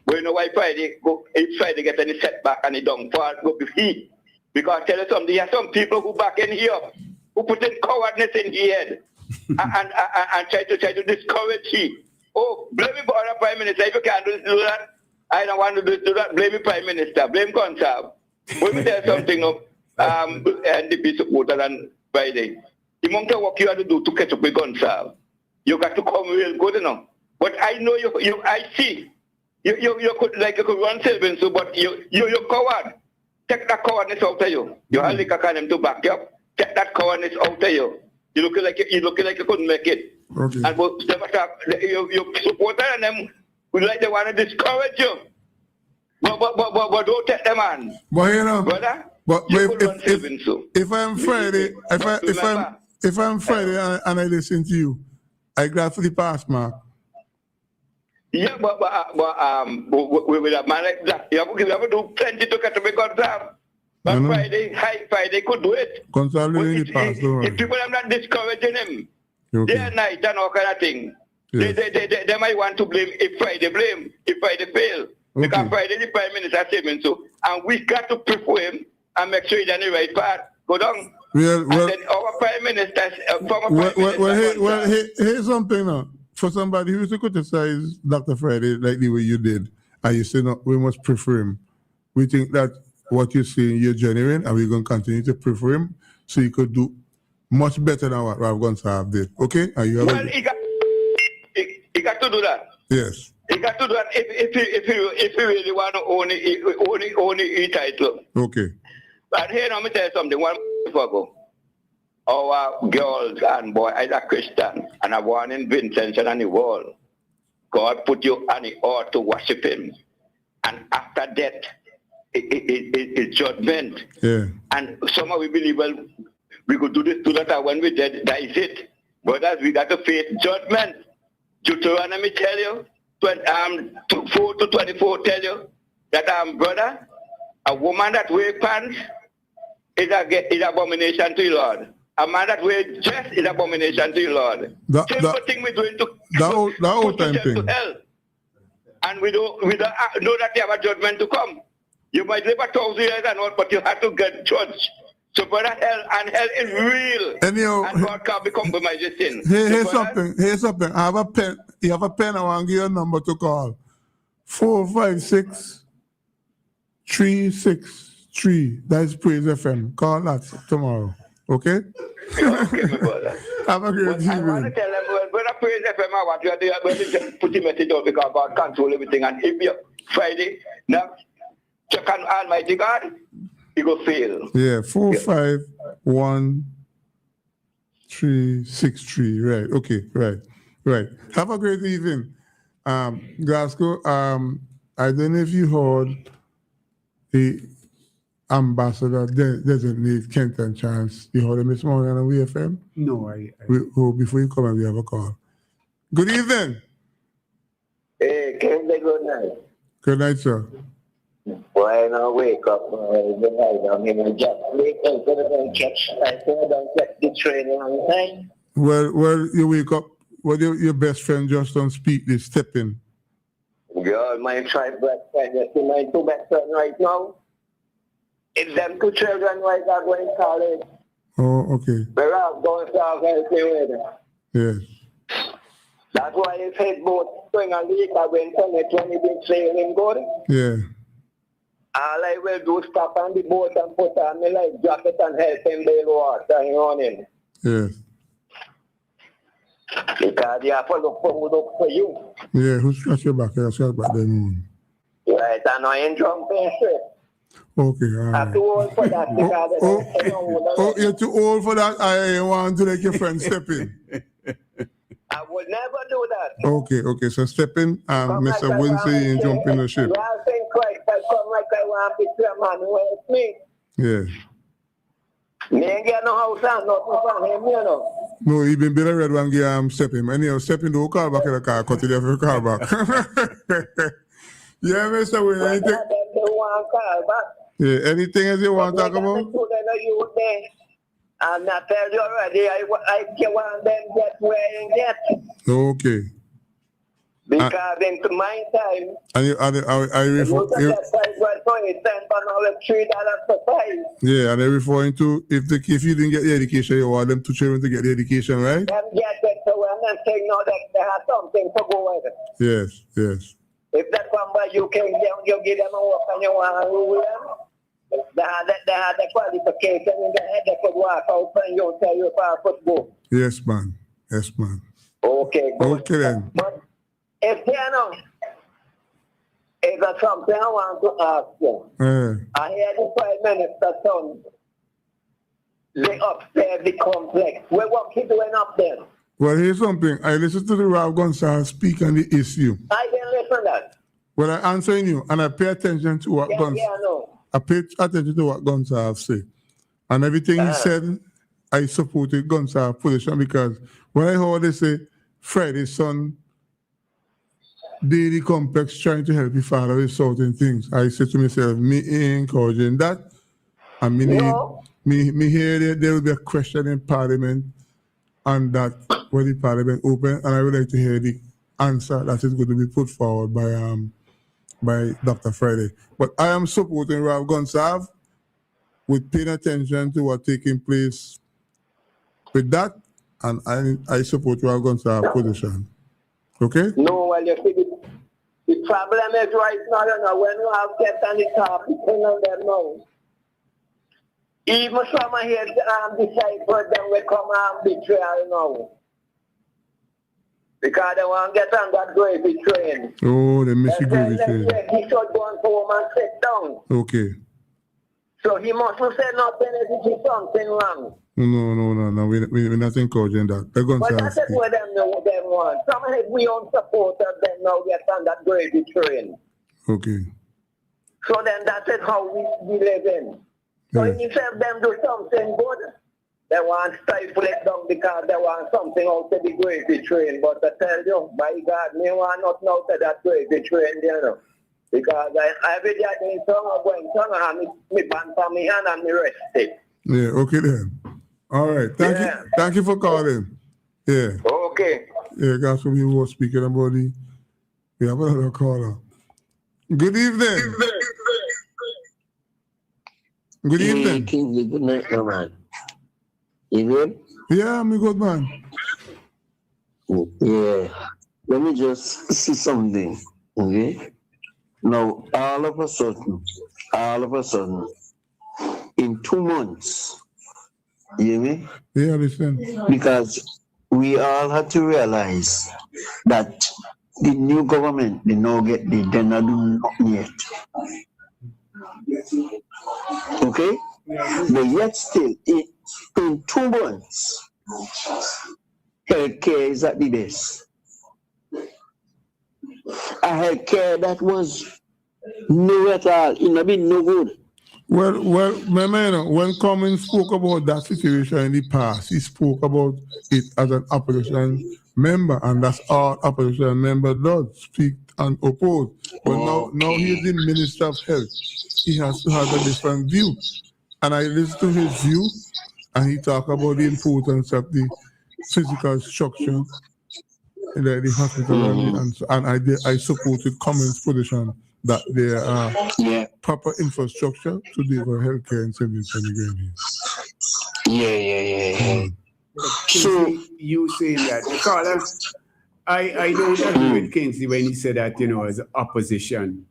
But you know why if Friday get any setback and he don't fall, go be heat. Because I tell you something, there are some people who back in here who put in cowardness in the head and try to discourage he. Oh, blame me for the Prime Minister. If you can't do that, I don't want to do that. Blame me Prime Minister. Blame Conserve. Let me tell you something, NDP supporter on Friday. The amount of work you have to do to catch up with Conserve, you got to come real good, you know. But I know I see. You could run Sylvan, so but you're coward. Take that cowardness out of you. You have like a kind to back you up. Take that cowardness out of you. You look like you couldn't make it. Okay. And your supporter and them would like they want to discourage you. But don't take them on. But you know, brother. But if I'm Friday, But if I'm Friday and I listen to you, I grab for the pass mark. Yeah, but we will have man like that. You have to do plenty to get to make Conserve. But Friday could do it. Conserve the pass, if people are not discouraging him, okay. day and night and all kind of thing, yes. they might want to blame if Friday fail. Okay. Because Friday the Prime Minister statement so, and we got to pray for him and make sure he's on the right path. Go down. Well, and then our Prime Minister, here's something now. For somebody who used to criticize Dr. Friday like the way you did, and you say, no, we must prefer him. We think that what you're saying, you're genuine, and we're going to continue to pray for him so he could do much better than what Rav Gonsalves did. Okay? And you have Well, he got to do that. yes. He got to do that if he really want to own the title. Okay. But here, let me tell you something. 1 month ago, our girls and boy, is a Christian, and I want in Vincent on the wall. God put you on the altar to worship him. And after that, it's judgment. Yeah. And somehow we believe, well, we could do this, do that, and when we did, that is it. Brothers, we got to face judgment. Deuteronomy tell you, 4 to 24 tell you that, brother, a woman that wears pants is abomination to the Lord. A man that wears dress is abomination to the Lord. Simple thing we're doing to put yourself to hell. And we don't know that you have a judgment to come. You might live 1,000 years and all, but you have to get judged. So, brother, hell is real. Anyhow, and God can't be compromised with sin. Here's something. I have a pen. You have a pen. I want to give you a number to call. 456-363. That's Praise FM. Call that tomorrow. Okay? Okay, my brother. Have a great evening. I want to tell them, brother, Praise FM, I want you to just put the message out because God control everything. And if you Friday, now, check on Almighty God, you go fail. Yeah, 451-363. Right. Okay. Right. Have a great evening. Glasgow, I don't know if you heard the ambassador designate Kenton Chance. You heard him this morning on WFM? No, Before you come in, we have a call. Good evening. Hey, Kingsley, good night. Good night, sir. Boy, I now wake up. Good night. I mean, just wake up. I don't catch the train on time. Well, you wake up. Well, your best friend just don't speak. They step in. Girl, my tribe best friend. You see my two best friends right now? It's them two children right now going to college. Oh, okay. They're all going to have healthy with them. Yes. That's why they said both spring and leak. I went on it when he been sailing good. Yeah. All I will do is stop on the boat and put on my life jacket and help him bail water and running. Yes. Because you have to look for you. Yeah, who scratch your back? I scratch back the moon. Right, and I ain't jumping shit. Okay, all I'm right. too old for that because You're too old for that. I want to let your friend step in. I would never do that. Okay. So step in, Come Mr. like Wincy, and jump in the ship. Well, think Christ, I come like I want to be a man who helps me. Yeah. Me ain't get no house and nothing from him, you know. No, he been a red one game step in. Anyhow, step in the car back in the car, cut it off your car back. Yeah, Mr. Win, anything? They want call back. Yeah, anything else you want to talk about? And I tell you already, I want them get where I get. Okay. Because in my time, And yeah, and they're referring to if you didn't get the education, you want them two children to get the education, right? Them get it, so I'm not saying no, that they have something to go with it. Yes. If that come by, you can you give them a work and you want to rule them. They have the qualification in the head, they could walk out and you tell you if I could go. Yes, man. Okay, good. Okay then. But if you know, is there something I want to ask you? I hear the Prime Minister son, they upstairs the complex. What he doing up there? Well, here's something. I listened to the Rav Gonsalves speak on the issue. I didn't listen to that. Well, I'm answering you, and I pay attention to what Yeah, I know. I pay attention to what Gonsalves say. And everything he said, I supported Gonsalves' position because when I heard they say Friday's son daily complex trying to help his father with certain things, I said to myself, me encouraging that, and me hear there will be a question in Parliament on that when the Parliament open, and I would like to hear the answer that is going to be put forward by Dr. Friday. But I am supporting Rav Gonsalves with paying attention to what's taking place with that, and I support Rav Gonsalves' position. Okay? No, well, you see, The problem is right now, you know, when you have kept on the top, people on them now. Even some of his disciples, them will come and betray you now. Because they want to get on that gravy train. Oh, the Missy Gravy train. He should go on home and sit down. Okay. So he mustn't say nothing if it is something wrong. No. We're not encouraging that. They're going But to that's what them know what they want. Some of we own supporters them now get on that gravy train. Okay. So then that is how we live in. So Yes. if them do something good, they want to stifle it down because they want something out of the gravy train. But I tell you, by God, me want nothing out of that gravy train, you know. Because every day I do something, I'm going to have me band for me hand and me rest it. Yeah, okay then. All right. Thank you for calling. Yeah. Okay. Yeah, guys, we were speaking about the. We have another caller. Good evening. Good evening. Kingsley, good night, my man. You good? Yeah, I'm a good man. Yeah. Let me just see something. Okay? Now, all of a sudden, in 2 months, you hear me? Yeah, listen. Because we all had to realize that the new government, they're not doing nothing yet. Okay? But yet still, in 2 months, healthcare is at the best. A healthcare that was no at all, it not been no good. Well, my man, when Cummings spoke about that situation in the past, he spoke about it as an opposition member, and that's all opposition member does, speak and oppose. But now he's the Minister of Health. He has to have a different view. And I listened to his view, and he talked about the importance of the physical structure in the hospital, and I supported Cummings' position that there are proper infrastructure to deliver healthcare in 17 Yeah. So you saying that, caller, I don't agree with Kingsley when he said that, you know, as opposition,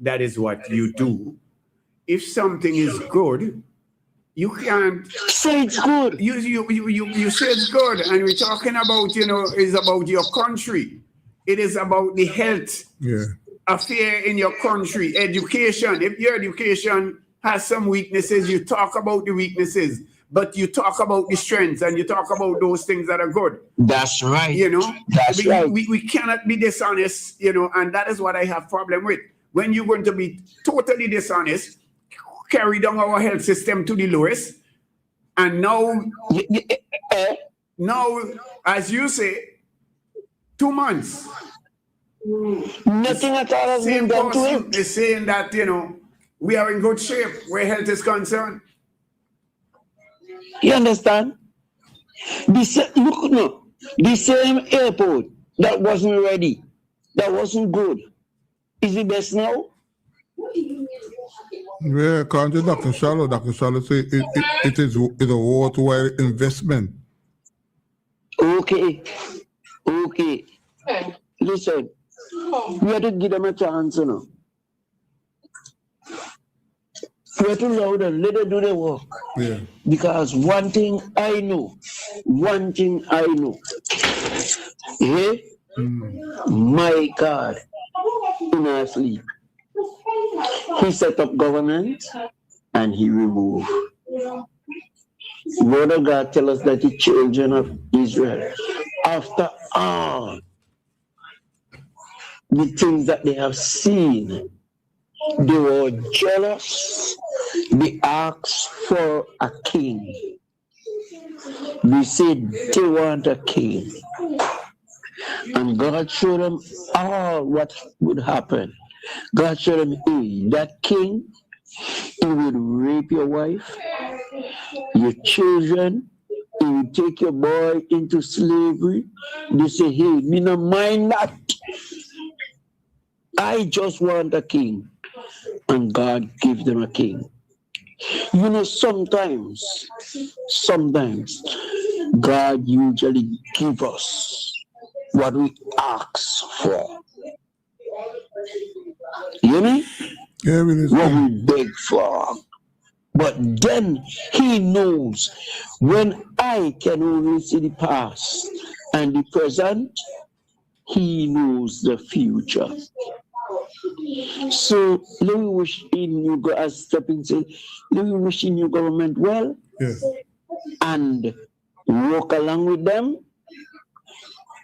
that is what you do. If something is good, you can't say it's good. You say it's good, and we're talking about, you know, is about your country. It is about the health affair in your country, education. If your education has some weaknesses, you talk about the weaknesses, but you talk about the strengths and you talk about those things that are good. That's right. You know, that's right. We cannot be dishonest, you know, and that is what I have problem with. When you're going to be totally dishonest, carry down our health system to the lowest, and now, as you say, 2 months. Nothing at all has been done to it. Is saying that, you know, we are in good shape where health is concerned. You understand? The same airport that wasn't ready, that wasn't good, is it best now? Yeah, according to Dr. Shallow said it is a worthwhile investment. Okay. Listen, we have to give them a chance, you know. We have to allow them, let them do their work. Yeah. Because one thing I know, yeah? My God, in our sleep, he set up government and he removed. Word of God tells us that the children of Israel, after all the things that they have seen, they were jealous. They asked for a king. They said they want a king. And God showed them all what would happen. God showed them, hey, that king, he would rape your wife, your children, he would take your boy into slavery. They say, hey, me no mind that. I just want a king. And God gave them a king. You know, sometimes, God usually gives us what we ask for. You know? Yeah, we What listen. we beg for. But then he knows when I can only see the past and the present, he knows the future. So let me wish in you go as stepping say, let me wish in your government well Yes. and walk along with them.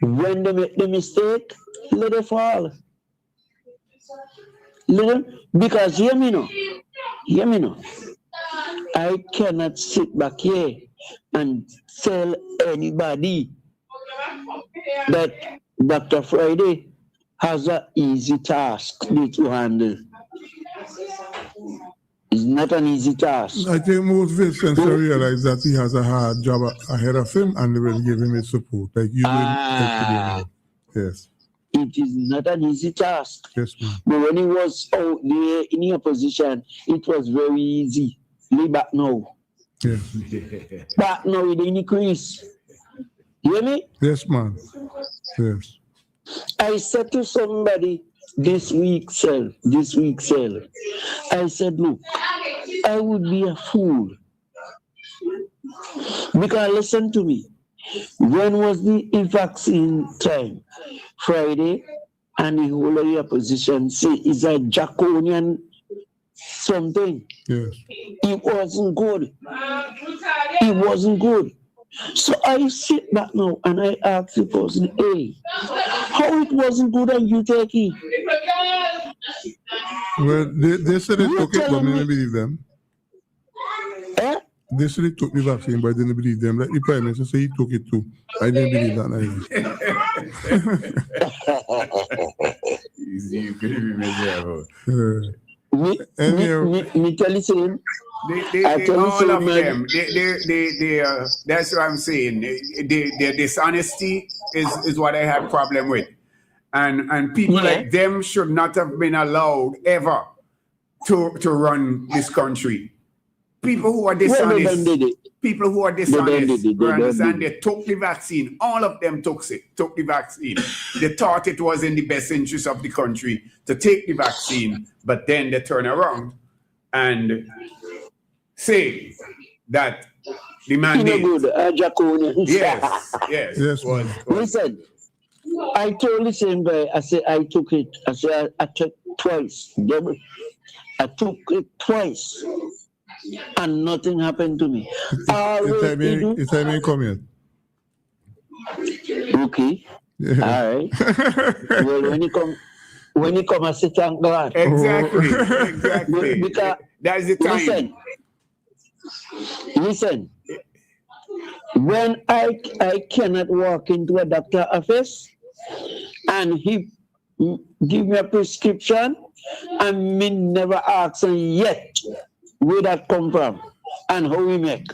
When they make the mistake, let it fall. Let them, because hear me now. I cannot sit back here and tell anybody that Dr. Friday has an easy task to handle. It's not an easy task. I think most Vincent should realize that he has a hard job ahead of him and they will give him his support. Like you will. Yes. It is not an easy task. Yes, ma'am. But when he was out there in your position, it was very easy. Lay back now. Yes. Back now with the increase. You hear me? Yes, ma'am. Yes. I said to somebody this week, I said, look, I would be a fool. Because listen to me. When was the vaccine time? Friday, and the whole of your position say it's a draconian something. Yes. It wasn't good. It wasn't good. So I sit back now and I ask the person, hey, how it wasn't good and you take it? Well, they said they took it, but I didn't believe them. Eh? They said they took the vaccine, but I didn't believe them. Like the Prime Minister said he took it too. I didn't believe that either. You could be miserable. Me tell you something. All of them. That's what I'm saying. The dishonesty is what I have problem with, and people like them should not have been allowed ever to run this country. People who are dishonest. People who are dishonest. You understand? They took the vaccine. All of them took the vaccine. They thought it was in the best interest of the country to take the vaccine, but then they turn around and say that the mandate. Yes. Listen, I told the same guy, I said I took it. I said I took twice. I took it twice. And nothing happened to me. It's time you come here. Okay. Yeah. All right. Well, when you come, I say thank God. Exactly. Because that's the time. Listen. When I cannot walk into a doctor's office and he give me a prescription and me never ask him yet where that come from and how we make.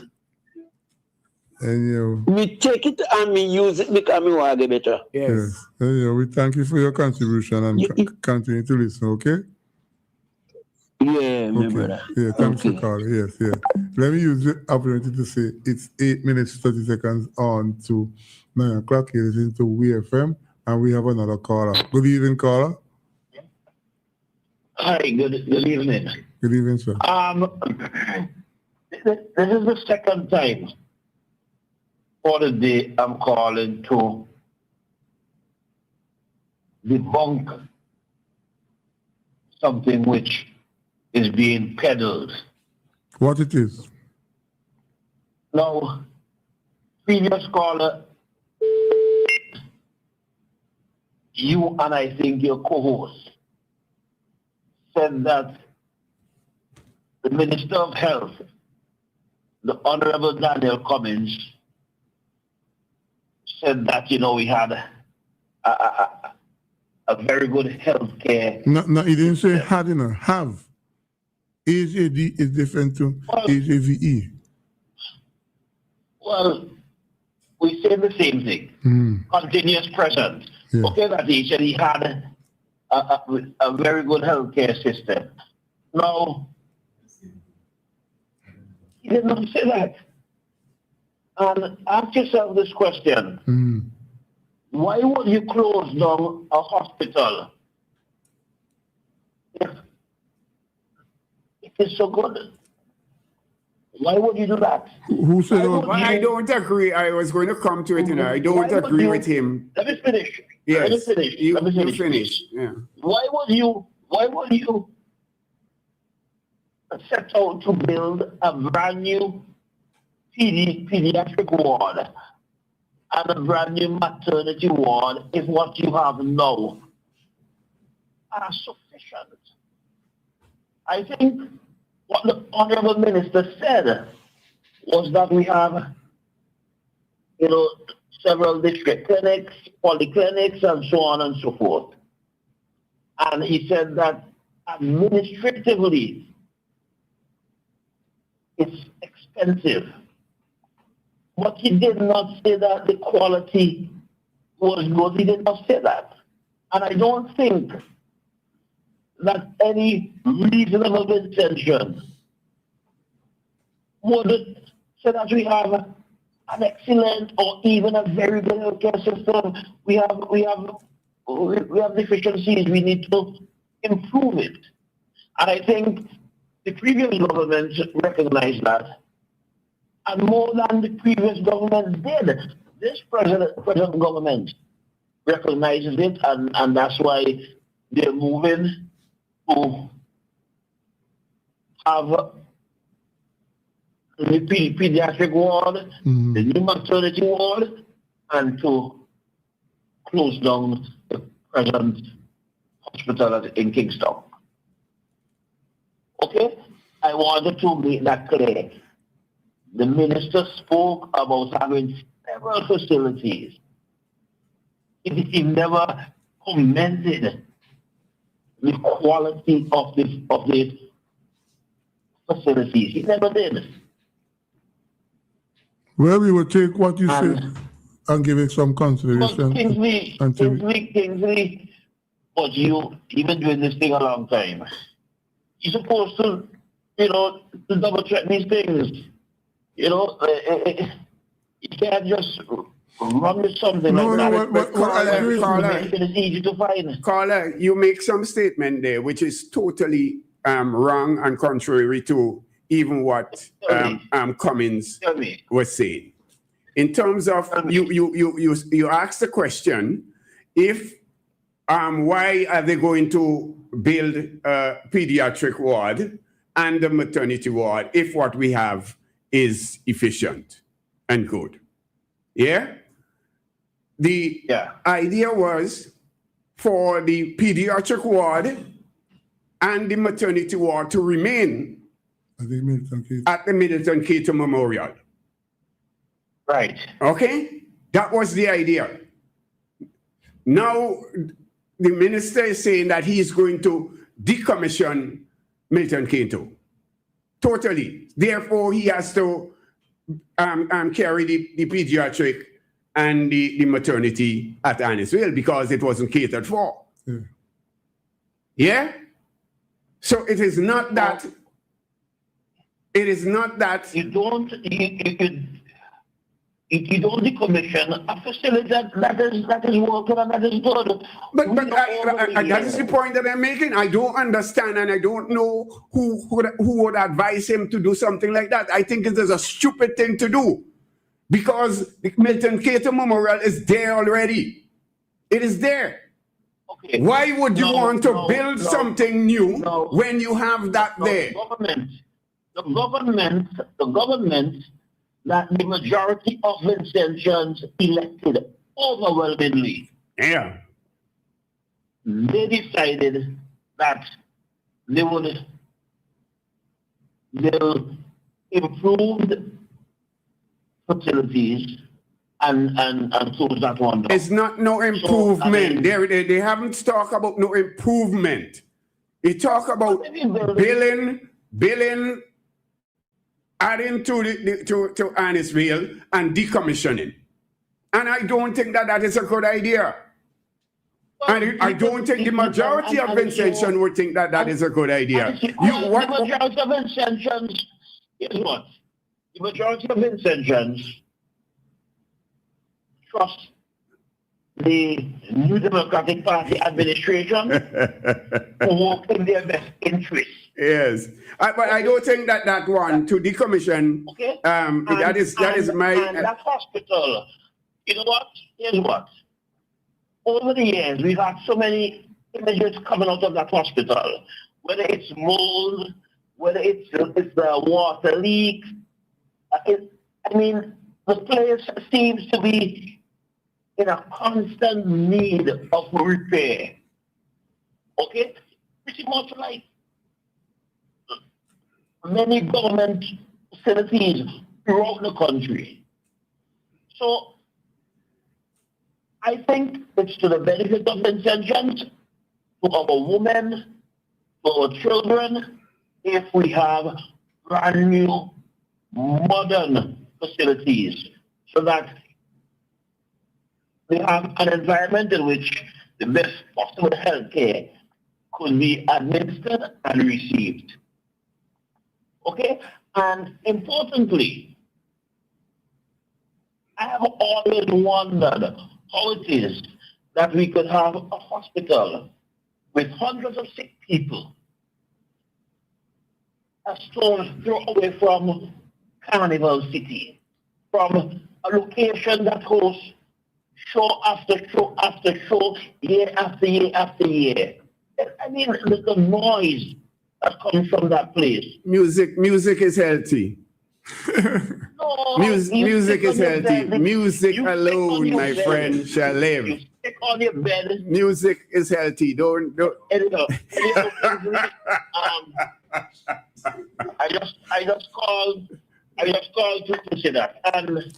And we take it and we use it because we want to get better. Yes. And we thank you for your contribution and continue to listen, okay? Yeah, my brother. Yeah, thanks for calling. Yes. Let me use the opportunity to say it's 8 minutes, 30 seconds on to 9 o'clock. You're listening to WeFM, and we have another caller. Good evening, caller. Hi, good evening. Good evening, sir. This is the second time for the day I'm calling to debunk something which is being peddled. What it is? Now, previous caller, you and I think your co-host said that the Minister of Health, the Honorable Daniel Cummins, said that, we had a very good health care. No, he didn't say had, have. HAD is different to HAVE. Well, we say the same thing. Continuous present. Yeah. Okay, that he said he had a very good healthcare system. Now, he did not say that. And ask yourself this question. Why would you close down a hospital is so good. Why would you do that? Who said Why that? would I you- don't agree. I was going to come to it, you know. I don't Why would agree you- with him. Let me finish. Yes. Let me finish. You, Let me you finish. finish. Yeah. Why would you set out to build a brand new pediatric ward and a brand new maternity ward if what you have now are sufficient? I think what the Honorable Minister said was that we have, several district clinics, polyclinics, and so on and so forth. And he said that administratively, it's expensive. But he did not say that the quality was good. He did not say that. And I don't think that any reasonable intention would say that we have an excellent or even a very good healthcare system. We have deficiencies. We need to improve it. And I think the previous government recognized that, and more than the previous government did. This present government recognizes it, and that's why they're moving to have the pediatric ward, the new maternity ward, and to close down the present hospital in Kingston. Okay? I wanted to make that clear. The minister spoke about having several facilities. He never commended the quality of the facilities. He never did. Well, we will take what you said and give it some consideration. But Kingsley, but you've been doing this thing a long time. You're supposed to, to double check these things. You can't just run with something like that. What I agree with It's easy to find. Carla, you make some statement there which is totally wrong and contrary to even what Cummins was saying. In terms of you asked the question, if why are they going to build a pediatric ward and a maternity ward if what we have is efficient and good? Yeah? The idea was for the pediatric ward and the maternity ward to remain at the Middleton Cato Memorial. Right. Okay? That was the idea. Now, the minister is saying that he is going to decommission Milton Cato. Totally. Therefore, he has to carry the pediatric and the maternity at Annisville because it wasn't catered for. Yeah? So it is not that. It is not that you don't decommission a facility that is working and that is good. But that is the point that I'm making. I don't understand, and I don't know who would advise him to do something like that. I think it is a stupid thing to do because the Milton Cato Memorial is there already. It is there. Okay. Why would you want to build something new when you have that there? The government that the majority of Vincentians elected overwhelmingly. Yeah. They decided that they'll improve the facilities and close that one down. It's not no improvement. So, they haven't talked about no improvement. They talk about billing, adding to Annisville and decommissioning. And I don't think that is a good idea. And I don't think the majority of Vincentians would think that is a good idea. The majority of Vincentians, here's what? The majority of Vincentians trust the New Democratic Party administration to work in their best interest. Yes, but I don't think that one to decommission. Okay. That is my. And that hospital. You know what? Here's what. Over the years, we've had so many images coming out of that hospital. Whether it's mold, whether it's the water leak. The place seems to be in a constant need of repair. Okay? Pretty much like many government facilities throughout the country. So I think it's to the benefit of St. John's, to our women, to our children, if we have brand new, modern facilities, so that we have an environment in which the best possible health care could be administered and received. Okay? And importantly, I have always wondered how it is that we could have a hospital with hundreds of sick people a stone's throw away from Carnival City, from a location that hosts show after show after show, year after year after year. The noise that comes from that place. Music is healthy. No, music is healthy. Music You alone, my bed. friend, shall live. You stick on your bed. Music is healthy. Don't. Anyhow, I just called to say that. And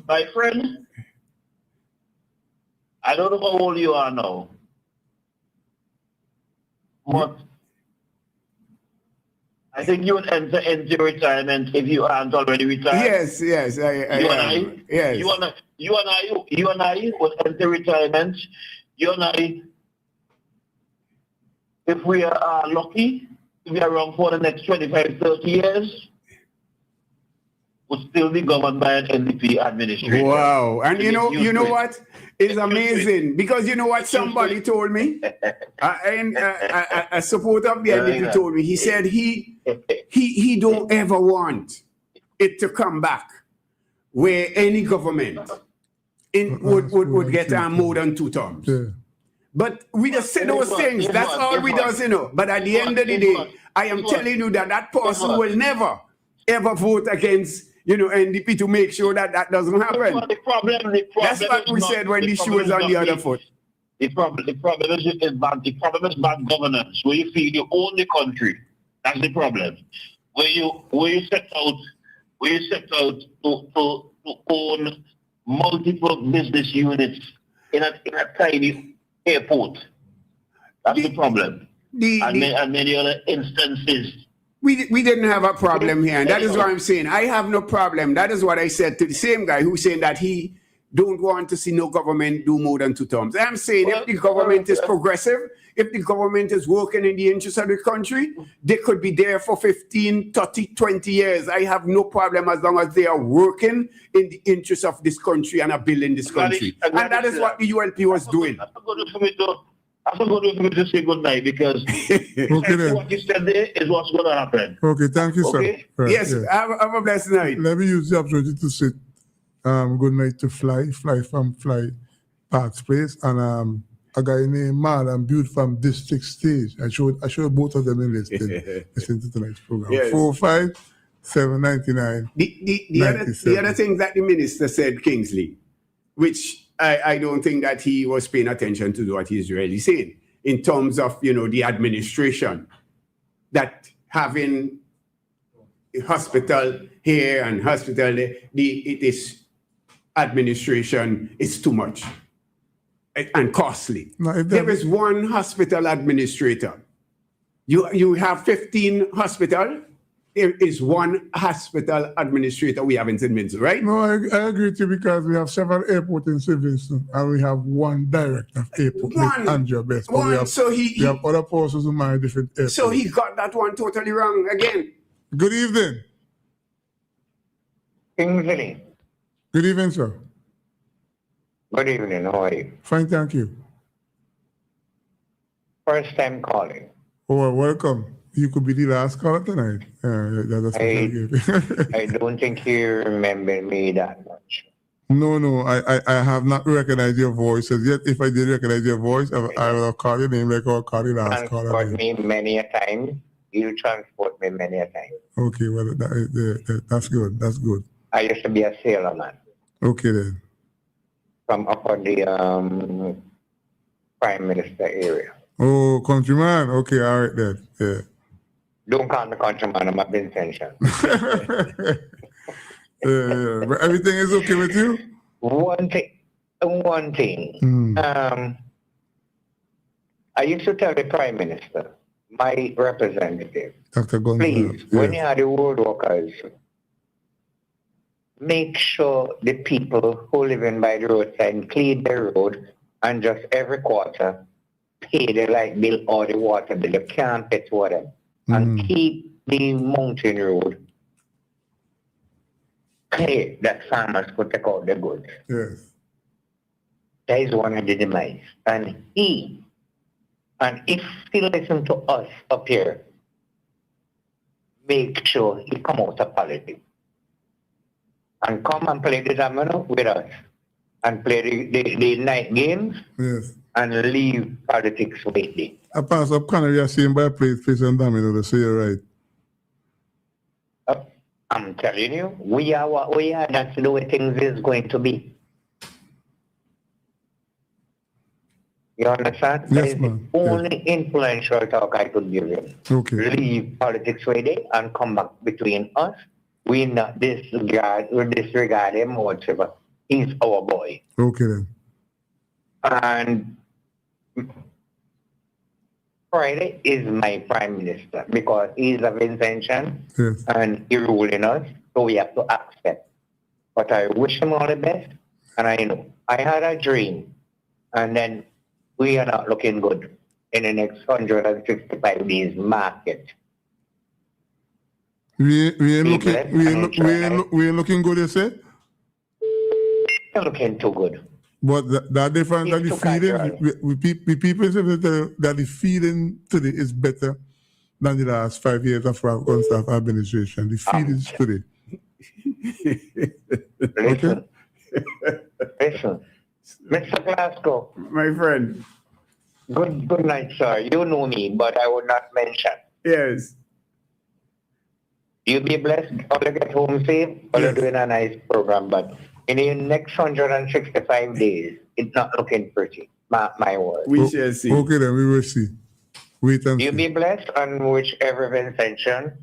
my friend, I don't know how old you are now, but I think you would enter into retirement if you aren't already retired. Yes, I am. Yes. You and I would enter retirement. You and I, if we are lucky, if we are around for the next 25, 30 years, would still be governed by an NDP administration. Wow. And you know what? It's amazing, because you know what somebody told me? A supporter of the NDP told me, he said he don't ever want it to come back where any government would get more than 2 terms. Yeah. But we just say those things. That's all we does, But at the end of the day, I am telling you that person will never, ever vote against NDP to make sure that doesn't happen. The problem That's what we said when the shoe was on the other foot. The problem is bad. The problem is bad governance. Where you feel you own the country, that's the problem. Where you set out to own multiple business units in a tiny airport. That's the problem. And many other instances. We didn't have a problem here, and that is what I'm saying. I have no problem. That is what I said to the same guy who's saying that he don't want to see no government do more than 2 terms. I'm saying if the government is progressive, if the government is working in the interest of the country, they could be there for 15, 30, 20 years. I have no problem as long as they are working in the interest of this country and are building this country. And that is what the ULP was doing. I'm not going to say good night, because what you said there is what's going to happen. Okay, thank you, Okay? sir. Right, Yes, yeah. have a blessed night. Let me use the opportunity to say good night to Fly from Fly Parks Place, and a guy named Mal and Butte from District Stage. I showed both of them in listen to tonight's program. Yes. 45799. The other thing that the minister said, Kingsley, which I don't think that he was paying attention to what he's really saying in terms of, the administration, that having a hospital here and hospital there, this administration is too much and costly. There is one hospital administrator. You have 15 hospitals. There is one hospital administrator we have in St. Vincent, right? No, I agree with you, because we have several airports in St. Vincent, and we have one director of airport, Andrew Best. But we have other persons who manage different airports. So he got that one totally wrong again. Good evening. Kingsley. Good evening, sir. Good evening. How are you? Fine, thank you. First time calling. Oh, welcome. You could be the last caller tonight. That's I don't think you remember me that much. No, I have not recognized your voice as yet. If I did recognize your voice, I would have called your name like I called the last caller. Transport me many a time. You transport me many a time. Okay, well, that's good. That's good. I used to be a sailor man Okay, then. from up on the Prime Minister area. Oh, countryman. Okay, all right, then. Yeah. Don't call me countryman, I'm a Vincentian. Yeah. But everything is okay with you? One thing. I used to tell the Prime Minister, my representative, Dr. Gonzalez. please, when you are the road workers, make sure the people who live in by the roadside clean their road and just every quarter pay the light bill or the water bill. You can't pay for them. And keep the mountain road clear that farmers could take out the goods. Yes. That is one of the demise. And if he listen to us up here, make sure he come out of politics. And come and play the domino with us. And play the night games. Yes. And leave politics with it. I pass up Canary, I see him by place and domino, so you're right. I'm telling you, we are what we are. That's the way things is going to be. You understand? Yes, that is ma'am. the only influential talk I could give him. Okay. Leave politics with it and come back between us. We not disregard him whatsoever. He's our boy. Okay, then. And Friday is my Prime Minister because he's a Vincentian Yes. and he's ruling us, so we have to accept. But I wish him all the best, and I know I had a dream, and then we are not looking good in the next 165 days market. We ain't looking good, you say? Not looking too good. But that difference that It's the too casual. feeling, we people say that the feeling today is better than the last 5 years of our own staff administration. The feelings today. Listen, listen, Mr. Glasgow. My friend. Good night, sir. You know me, but I would not mention. Yes. You be blessed. All get home safe. All Yes. doing a nice program, but in the next 165 days, it's not looking pretty. My word. We shall see. Okay, then we will see. Wait and You see. be blessed and wish every Vincentian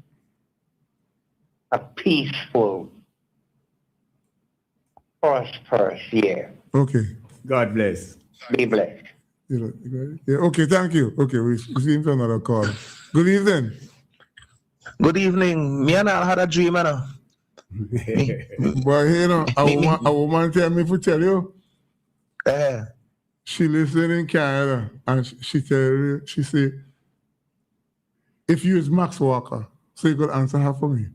a peaceful, prosperous year. Okay. God bless. Be blessed. Yeah, okay, thank you. Okay, we seem to another call. Good evening. Good evening. Me and I had a dream, man. But you know, a woman tell me to tell you. She lives in Canada and she say, if you is Max Walker, so you could answer her for me.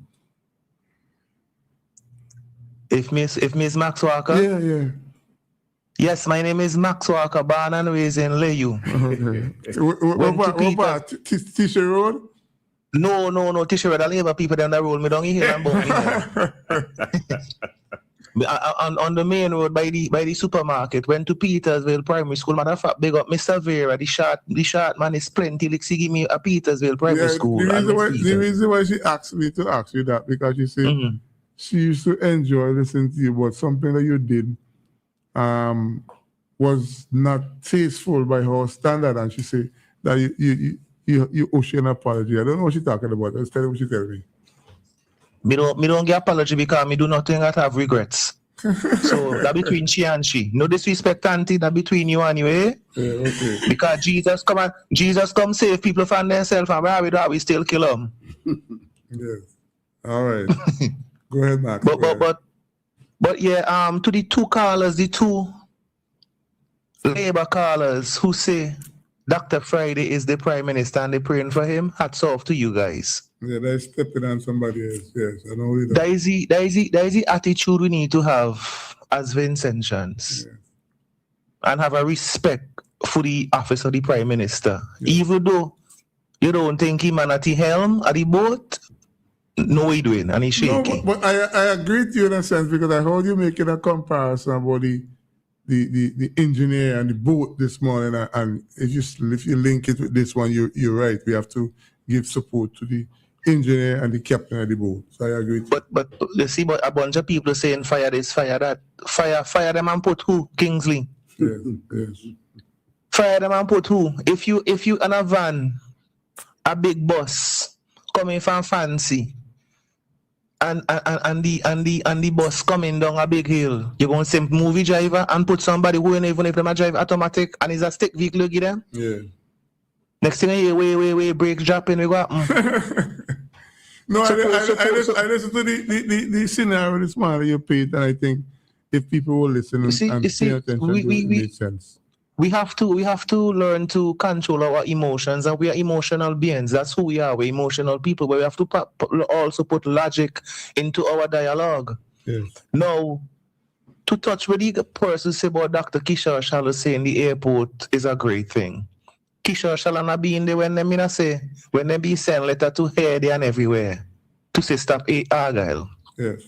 If Miss Max Walker? Yeah. Yes, my name is Max Walker, born and raised in Leyu. Okay. What part? Tisha Road? No, Tisha Road. I labor people down the road. Me don't hear them on the main road by the supermarket. Went to Petersville Primary School. Matter of fact, big up Mr. Vera. The short man is plenty. Like, she give me a Petersville Primary School. The reason why she asked me to ask you that, because she said she used to enjoy listening to you, but something that you did was not tasteful by her standard, and she said that you owe she an apology. I don't know what she's talking about. Let's tell her what she tell me. Me don't get apology because me do nothing that have regrets. So that between she and she. No disrespect, auntie, that between you and you, eh? Yeah, okay. Because Jesus come save people from themselves, and where we do, we still kill them. Yes. All right. Go ahead, Max. But yeah, to the two callers, the two Labour callers who say Dr. Friday is the Prime Minister and they're praying for him, hats off to you guys. Yeah, they're stepping on somebody else. Yes, I know that. That is the attitude we need to have as Vincentians. Yes. And have a respect for the office of the Prime Minister. Yes. Even though You don't think he man at the helm at the boat? No, he doing, and he's No, shaking. but I agree with you in a sense because I heard you making a comparison about the engineer and the boat this morning, and if you link it with this one, you're right. We have to give support to the engineer and the captain of the boat. So I agree with you. But you see, but a bunch of people saying fire this, fire that, fire them and put who? Kingsley. Yes, yes. Fire them and put who? If you in a van, a big bus coming from Fancy, and the bus coming down a big hill, you're going to send movie driver and put somebody who ain't even if them a drive automatic and is a stick vehicle, you give them? Yeah. Next thing you hear, way, brakes dropping, we go No, I listen to the scenario this morning you paid, and I think if people will listen and pay attention, it makes sense. We have to learn to control our emotions, and we are emotional beings. That's who we are. We're emotional people, but we have to also put logic into our dialogue. Yes. Now, to touch with the person say about Dr. Kishore Shallow saying the airport is a great thing. Kishore Shallow not being there when they be send letter to Heady and everywhere to say stop Argyle. Yes.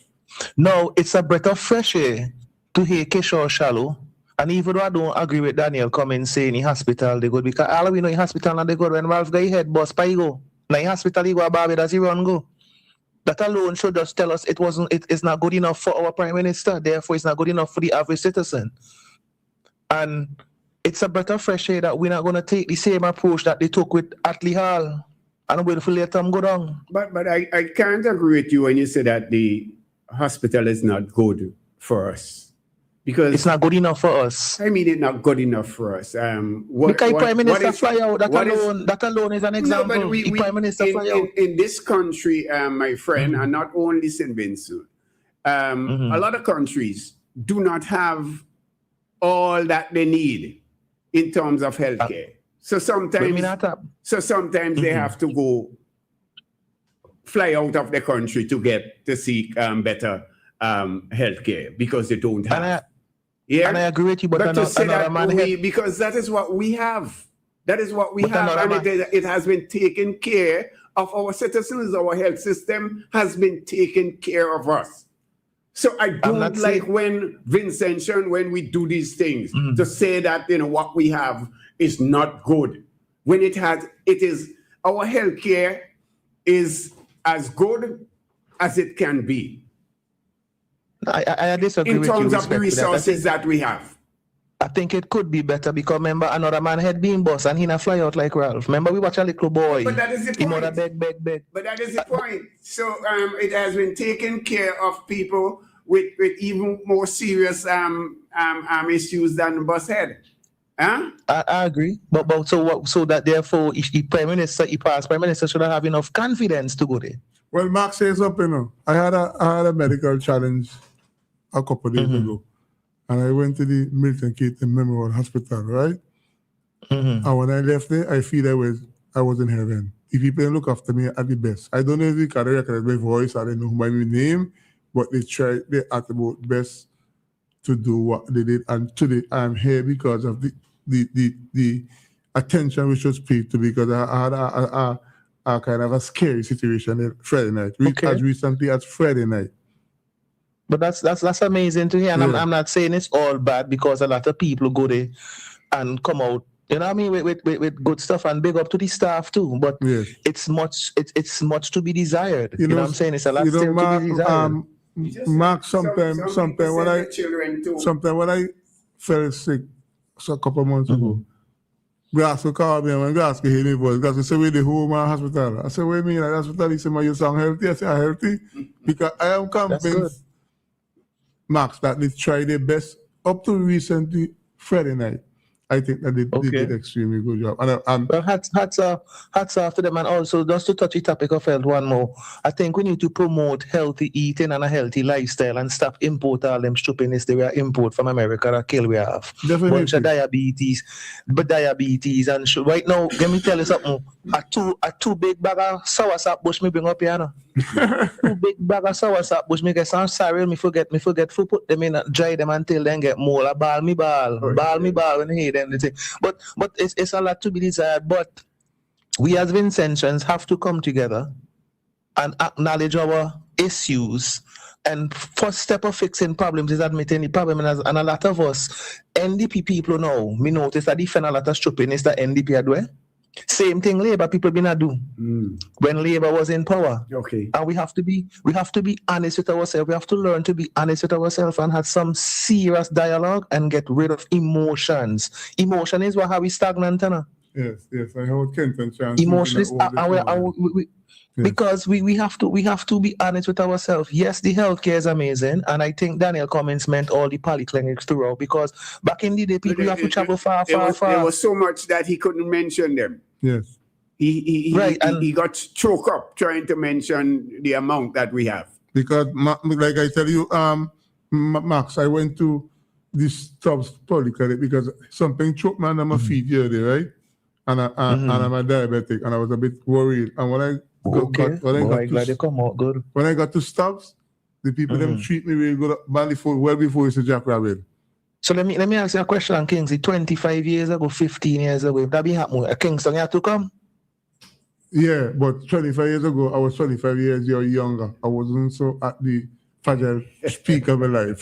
Now, it's a breath of fresh air to hear Kishore Shallow. And even though I don't agree with Daniel Cummins saying in hospital they go, because all we know in hospital and they go when Ralph got his head bust, he go. Now in hospital he go a Barbados, he run go. That alone should just tell us it's not good enough for our Prime Minister, therefore it's not good enough for the average citizen. And it's a breath of fresh air that we're not going to take the same approach that they took with Attlee Hall and wait for let them go down. But I can't agree with you when you say that the hospital is not good for us. Because it's not good enough for us. I mean, it's not good enough for us. Because Prime Minister fly out, that alone is an example. No, but Prime Minister fly out. In this country, my friend, and not only St. Vincent, a lot of countries do not have all that they need in terms of healthcare. So sometimes they have to go fly out of the country to seek better healthcare because they don't have. And I agree with you, but to say that because that is what we have. That is what we have, and it has been taken care of. Our citizens, our health system has been taken care of us. So I don't like when when we do these things to say that what we have is not good. When it is our healthcare is as good as it can be. I disagree in with you. In terms of the resources that we have. I think it could be better because remember another man had been boss and he not fly out like Ralph. Remember we watch a little boy. But that is the point. Beg. But that is the point. So it has been taken care of people with even more serious issues than boss head. Huh? I agree. But so that therefore if the Prime Minister should have enough confidence to go there. Well, Mark says up, I had a medical challenge a couple of days ago, and I went to the Milton Keaton Memorial Hospital, right? And when I left there, I feel I was in heaven. The people look after me at the best. I don't know if they can recognize my voice, I don't know my name, but they at the best to do what they did. And today I'm here because of the attention which was paid to me, because I had a kind of a scary situation Friday night. As recently as Friday night. But that's amazing to hear. And I'm not saying it's all bad because a lot of people go there and come out, you know what I mean, with good stuff, and big up to the staff too. But it's much to be desired. You know what I'm saying? It's a lot still to be desired. Mark, sometimes when I fell sick a couple of months ago, Glasgow called me, and when Glasgow hear me voice, Glasgow said, "Where the home hospital?" I said, "What do you mean at the hospital?" He said, "You sound healthy." I said, "I'm healthy." Because I am convinced, Max, that they tried their best up to recently Friday night. I think that they did extremely good job. And well, hats off to them. And also, just to touch the topic of health one more, I think we need to promote healthy eating and a healthy lifestyle and stop import all them stupidness they were import from America that kill we have. Definitely. Bunch of diabetes. And right now, let me tell you something. A two big bag of soursop bush me bring up here now. 2 big bag of soursop bush me get some cereal, me forget to put them in, dry them until then get more. Ball me ball when he them the thing. But it's a lot to be desired. But we as Vincentians have to come together and acknowledge our issues. And first step of fixing problems is admitting the problem. And a lot of us, NDP people now, me notice that defend a lot of stupidness that NDP are doing. Same thing Labour people been a do when Labour was in power. Okay. And we have to be honest with ourselves. We have to learn to be honest with ourselves and have some serious dialogue and get rid of emotions. Emotion is what how we stagnant, you know? Yes. I heard Kenton chant. Emotion is because we have to be honest with ourselves. Yes, the healthcare is amazing, and I think Daniel Cummins meant all the polyclinics throughout, because back in the day people have to travel far. There was so much that he couldn't mention them. Yes. He got choked up trying to mention the amount that we have. Because, like I tell you, Max, I went to this Stubbs Polyclinic because something choked me under my feet the other day, right? And I'm a diabetic, and I was a bit worried. And when I got to Stubbs, the people them treat me really good, well before it's a Jack Rabbit. So let me ask you a question, Kingsley. 25 years ago, 15 years ago, if that be happening, Kingston you have to come? Yeah, but 25 years ago, I was 25 years younger. I wasn't so at the fragile peak of my life.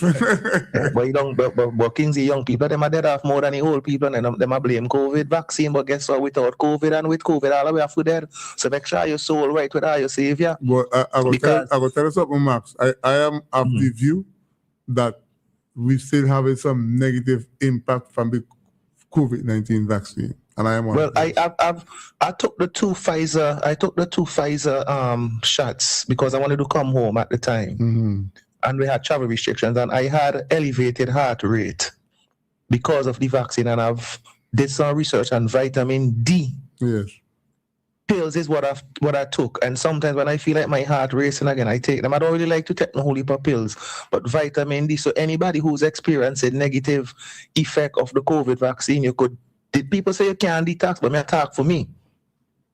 but Kingsley, young people, them are dead off more than the old people, and them are blame COVID vaccine. But guess what? Without COVID and with COVID, all the way have to dead. So make sure your soul right with all your savior. But I will tell you something, Max. I am of the view that we still have some negative impact from the COVID-19 vaccine, and I am on. Well, I took the two Pfizer. I took the two Pfizer shots because I wanted to come home at the time, and we had travel restrictions, and I had elevated heart rate because of the vaccine, and I've did some research on vitamin D. Yes. Pills is what I took, and sometimes when I feel like my heart racing again, I take them. I don't really like to take the whole heap of pills, but vitamin D. So anybody who's experienced a negative effect of the COVID vaccine, did people say you can't detox, but me talk for me.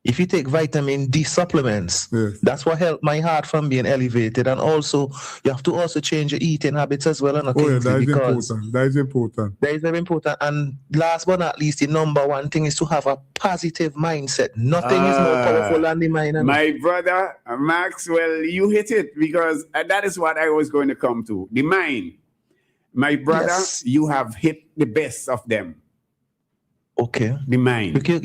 If you take vitamin D supplements, that's what helped my heart from being elevated. And also, you have to also change your eating habits as well. That is important. That is important. That is very important. And last but not least, the number one thing is to have a positive mindset. Nothing is more powerful than the mind. My brother, Maxwell, you hit it, because that is what I was going to come to. The mind. My brother, you have hit the best of them. Okay. The mind. Because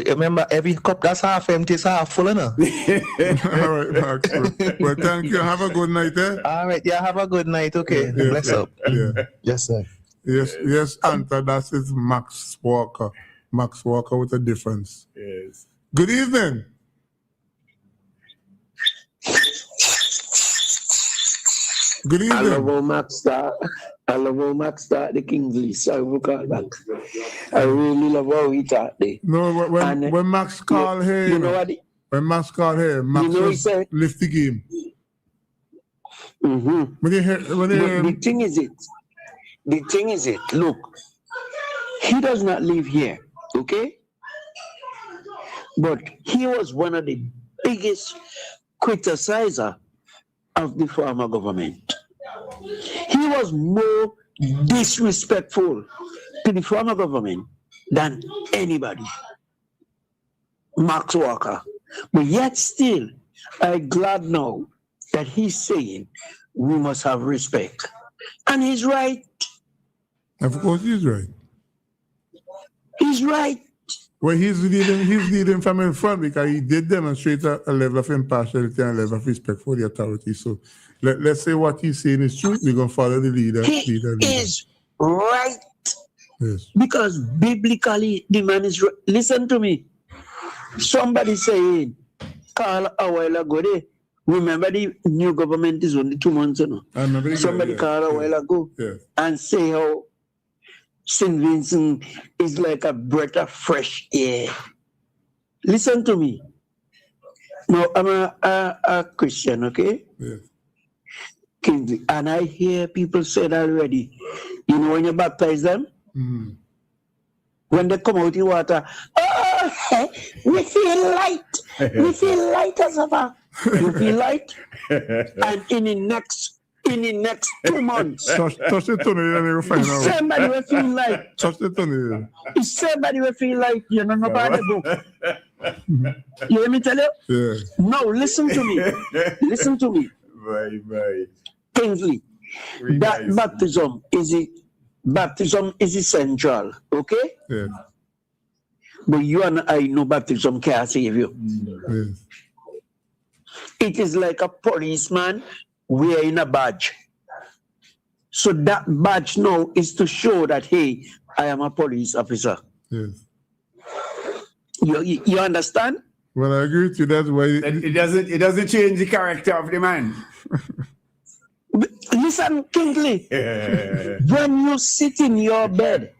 remember, every cup that's half empty is half full, enough. All right, Max. Well, thank you. Have a good night, All right, have a good night. Okay. Bless up. Yeah. Yes, sir. Yes, Anta, that is Max Walker. Max Walker with a difference. Yes. Good evening. Good evening. I love how Max start the Kingsley. Sorry for call back. I really love how he talk there. No, when Max called here, you know what? When Max called here, Max lift the game. The thing is it. Look, he does not live here, okay? But he was one of the biggest criticizer of the former government. He was more disrespectful to the former government than anybody, Max Walker. But yet still, I'm glad now that he's saying we must have respect. And he's right. Of course he's right. He's right. Well, he's leading from in front because he did demonstrate a level of impartiality and a level of respect for the authority. So let's say what he's saying is true. We're going to follow the leader. He is right. Yes. Because biblically, the man is right. Listen to me. Somebody saying, call a while ago, remember the new government is only 2 months ago. Somebody called a while ago and say how St. Vincent is like a breath of fresh air. Listen to me. Now, I'm a Christian, okay? Yes. And I hear people say that already. You know, when you baptize them, when they come out in water, we feel light. We feel light as ever. You feel light? And in the next 2 months, touch the tunnel and you'll find out. Somebody will feel like. Touch the tunnel. Somebody will feel like you know nobody book. You hear me tell you? Yeah. Now listen to me. Listen to me. Bye. Kingsley, Very that nice. baptism is essential, okay? Yes. But you and I know baptism can't save you. Yes. It is like a policeman wearing a badge. So that badge now is to show that, hey, I am a police officer. Yes. You understand? Well, I agree with you. That's why It doesn't change the character of the man. Listen, Kingsley, when you sit in your bed,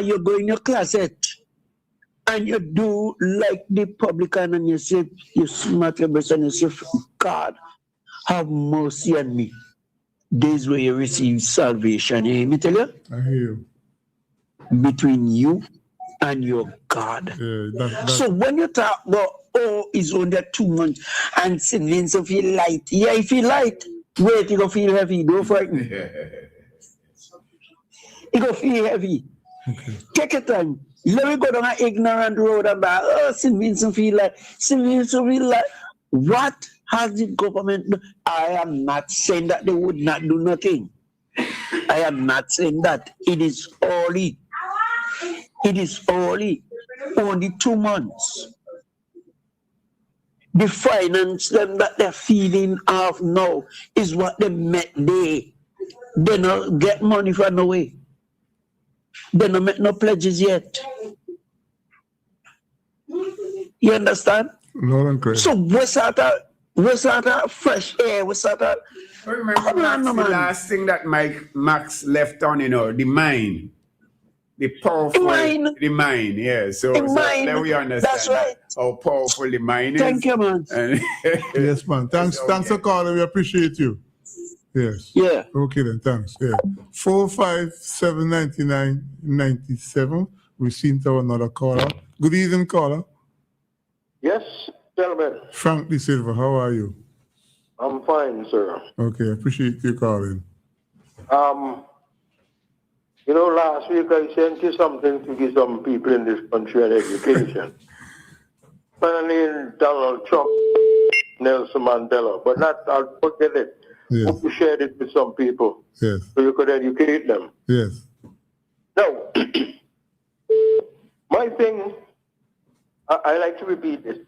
you go in your closet, and you do like the publican, and you say, you smack your breast and you say, God, have mercy on me. This is where you receive salvation. You hear me tell you? I hear you. Between you and your God. Yeah, So when you talk about, it's only 2 months, and St. Vincent feel light. Yeah, he feel light. Wait, he go feel heavy. Don't frighten. He go feel heavy. Okay. Take your time. Let me go down an ignorant road and back. St. Vincent feel like. St. Vincent feel like. What has the government done? I am not saying that they would not do nothing. I am not saying that. It is only. It is only 2 months. The finance them that they're feeding off now is what they met they. They don't get money from no way. They don't make no pledges yet. You understand? Lord and Christ. So we start out fresh air. We start out. Remember, Max, the last thing that Max left on, the mind. The powerful, the mind, yeah. So let we understand that's right. how powerful the mind is. Thank you, man. Yes, man. Thanks for calling. We appreciate you. Yes. Yeah. Okay then. Thanks. Yeah. 4579997. We seem to have another caller. Good evening, caller. Yes, gentlemen. Frank De Silva. How are you? I'm fine, sir. Okay. Appreciate you calling. Last week I sent you something to give some people in this country an education. Finally, Donald Trump, Nelson Mandela, but I'll forget it. Yes. Hope you shared it with some people. Yes. So you could educate them. Yes. Now, my thing, I like to repeat this.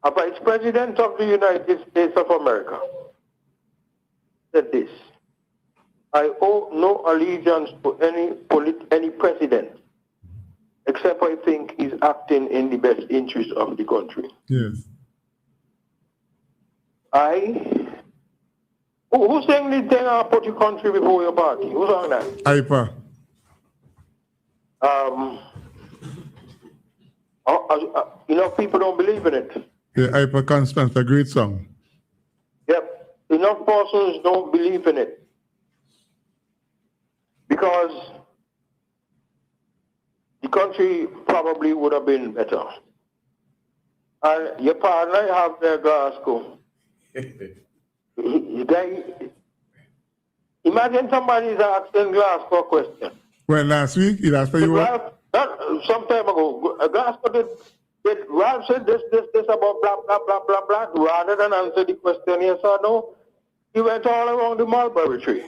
A Vice President of the United States of America said this: I owe no allegiance to any president, except I think he's acting in the best interest of the country. Yes. Who's saying this thing, put your country before your party? Who's on that? IPA. People don't believe in it. Yeah, IPA Constance, a great song. Yep. Enough persons don't believe in it. Because the country probably would have been better. And your partner have their Glasgow. Imagine somebody's asking Glasgow a question. Well, last week, he asked for you what? Some time ago, Glasgow did Ralph said this about blah, blah, blah, blah, blah. Rather than answer the question yes or no, he went all around the mulberry tree.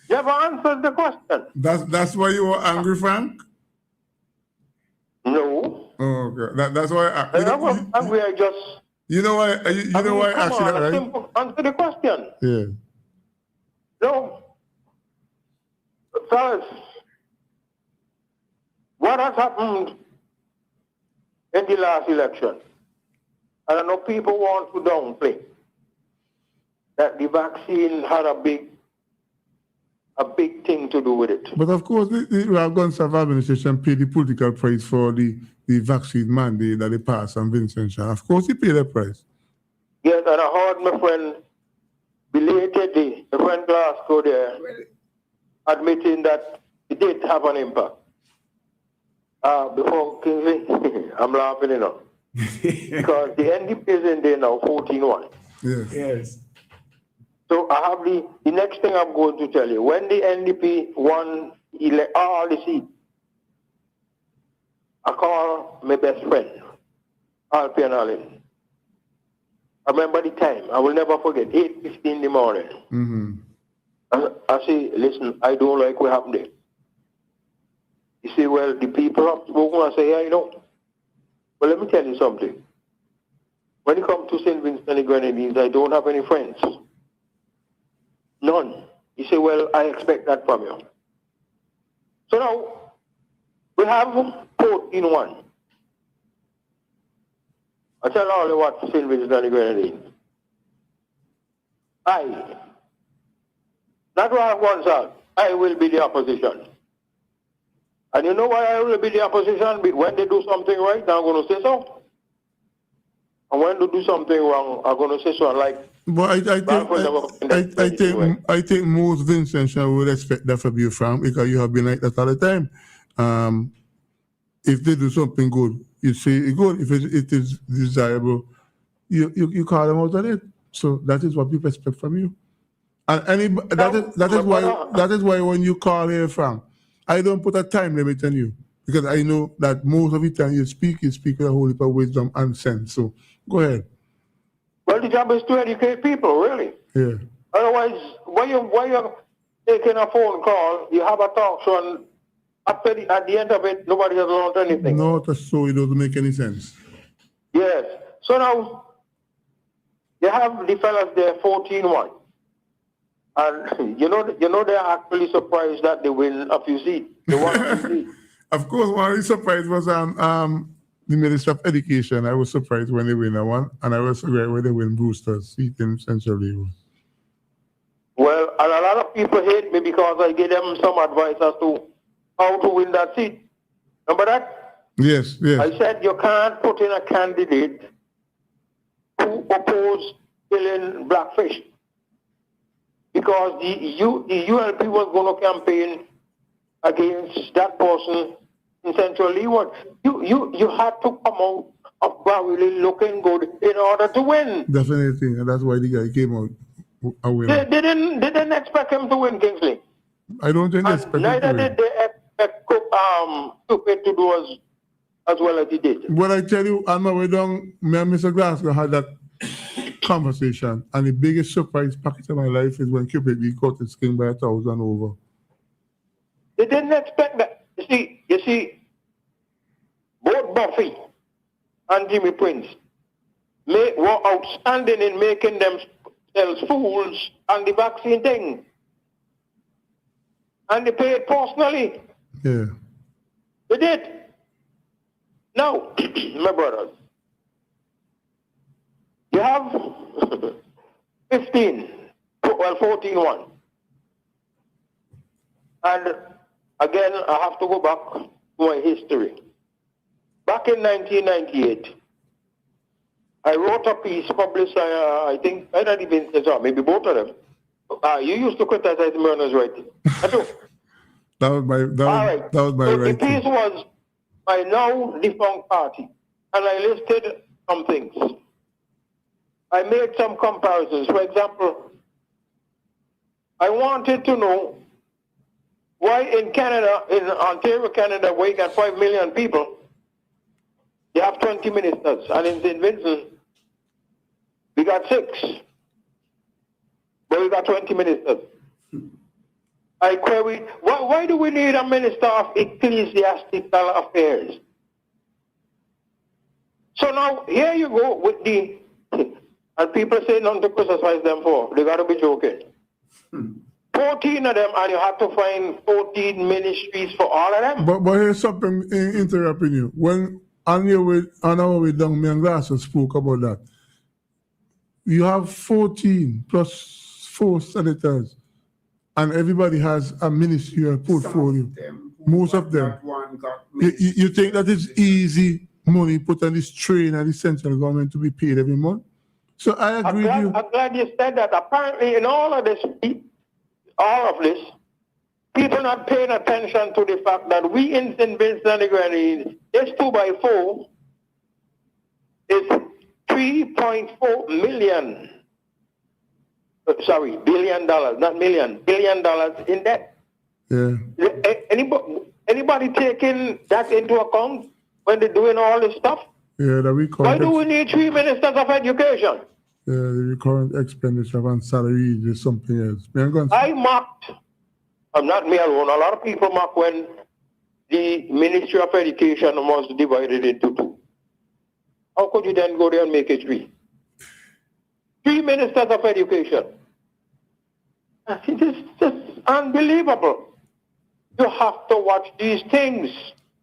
Never answered the question. That's why you were angry, Frank? No. Oh, okay. That's why. I was angry. I just. You know why? You know why I asked you that, right? Simple, answer the question. Yeah. No. Fellas, what has happened in the last election? And I know people want to downplay that the vaccine had a big thing to do with it. But of course, the Ralph Gonsalves administration paid the political price for the vaccine mandate that they passed on Vincent Shan. Of course, he paid the price. Yes, and I heard my friend belatedly, my friend Glasgow there, admitting that it did have an impact. Before Kingsley, I'm laughing, because the NDP is in there now, 14-1. Yes. So I have the next thing I'm going to tell you. When the NDP won all the seats, I call my best friend, Alpian Allen. I remember the time. I will never forget. 8:15 in the morning. Mm-hmm. I say, listen, I don't like what happened there. He say, well, the people have spoken. I say, yeah, you know. Well, let me tell you something. When it comes to St. Vincent and the Grenadines, I don't have any friends. None. He said, well, I expect that from you. So now, we have port in one. I tell all you what St. Vincent and the Grenadines. Not Ralph Gonsalves, I will be the opposition. And you know why I will be the opposition? When they do something right, I'm going to say so. And when they do something wrong, I'm going to say so. Like, but I think most Vincent would expect that from you, Frank, because you have been like that all the time. If they do something good, you say it's good. If it is desirable, you call them out on it. So that is what people expect from you. And that is why when you call here, Frank, I don't put a time limit on you, because I know that most of the time you speak with a whole heap of wisdom and sense. So go ahead. Well, the job is to educate people, really. Yeah. Otherwise, when you're taking a phone call, you have a talk show, and at the end of it, nobody has learned anything. No, so it doesn't make any sense. Yes. So now, you have the fellas there 14-1. And you know they're actually surprised that they win a few seats. They won a few seats. Of course, one of the surprises was the Minister of Education. I was surprised when they win that one, and I was surprised when they win Brewster's seat in Central Lagos. Well, and a lot of people hate me because I gave them some advice as to how to win that seat. Remember that? Yes. I said you can't put in a candidate who oppose killing blackfish, because the ULP was going to campaign against that person in Central Leeward. You had to come out of Barry looking good in order to win. Definitely, and that's why the guy came out a winner. They didn't expect him to win, Kingsley. I don't think they expected neither him to win. did they expect Cupid to do as well as he did. Well, I tell you, on my way down, me and Mr. Glasgow had that conversation, and the biggest surprise packet of my life is when Cupid beat Curtis King by 1,000 over. They didn't expect that. You see, both Buffy and Jimmy Prince were outstanding in making themselves fools on the vaccine thing. And they paid personally. Yeah. They did. Now, my brothers, you have 14-1. And again, I have to go back to my history. Back in 1998, I wrote a piece published, I think, either the Vincent or maybe both of them. You used to criticize Myrna's writing. I do. That was my So writing. the piece was my now defunct party, and I listed some things. I made some comparisons. For example, I wanted to know why in Canada, in Ontario, Canada, where you got 5 million people, you have 20 ministers, and in St. Vincent, we got 6, but we got 20 ministers. I queried, why do we need a minister of ecclesiastical affairs? So now, here you go with and people say nothing to criticize them for. They got to be joking. 14 of them, and you have to find 14 ministries for all of them. But here's something interrupting you. When on our way down, me and Glasser spoke about that. You have 14 plus 4 senators, and everybody has a ministerial portfolio. Most of them. You think that it's easy money put on this train and the central government to be paid every month? So I agree with you. I'm glad you said that. Apparently, in all of this, people not paying attention to the fact that we in St. Vincent and the Grenadines, this 2x4 is $3.4 million. Sorry, $1 billion, not million, $1 billion in debt. Yeah. Anybody taking that into account when they're doing all this stuff? Yeah, the recurrent. Why do we need 3 ministers of education? Yeah, the recurrent expenditure and salaries is something else. I mocked, I'm not me alone, a lot of people mock when the Ministry of Education was divided into 2. How could you then go there and make it 3? 3 ministers of education. It is just unbelievable. You have to watch these things.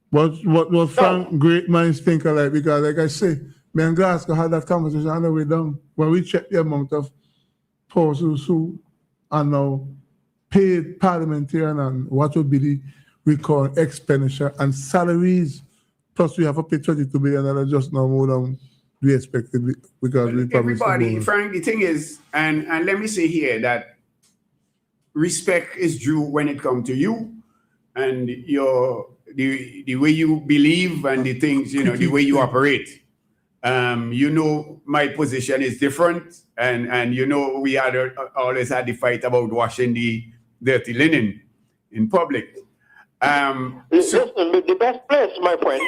What Frank, great minds think alike, because like I say, me and Glasgow had that conversation on the way down when we checked the amount of persons who are now paid parliamentarian and what would be the recurrent expenditure and salaries. Plus, we have to pay 22 billion and just now more than we expected because we promised. Everybody, Frank, the thing is, and let me say here that respect is due when it comes to you and the way you believe and the things, the way you operate. My position is different, and we always had the fight about washing the dirty linen in public. Listen, the best place, my friend,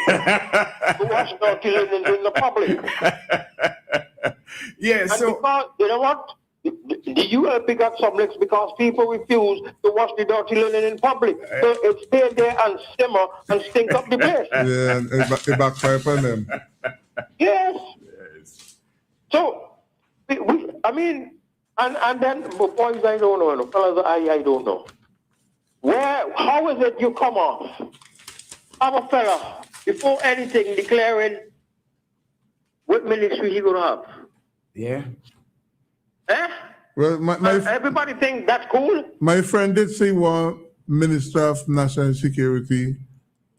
to wash dirty linen in the public. Yeah, and so because, you know what? The ULP got some licks because people refuse to wash the dirty linen in public. So it stay there and simmer and stink up the place. Yeah, and it backfire on them. Yes. So, I mean, and then, boys, I don't know, fellas, I don't know. How is it you come off? Have a fella, before anything, declaring what ministry he gonna have? Yeah. Eh? Well, everybody think that's cool? My friend did say one Minister of National Security,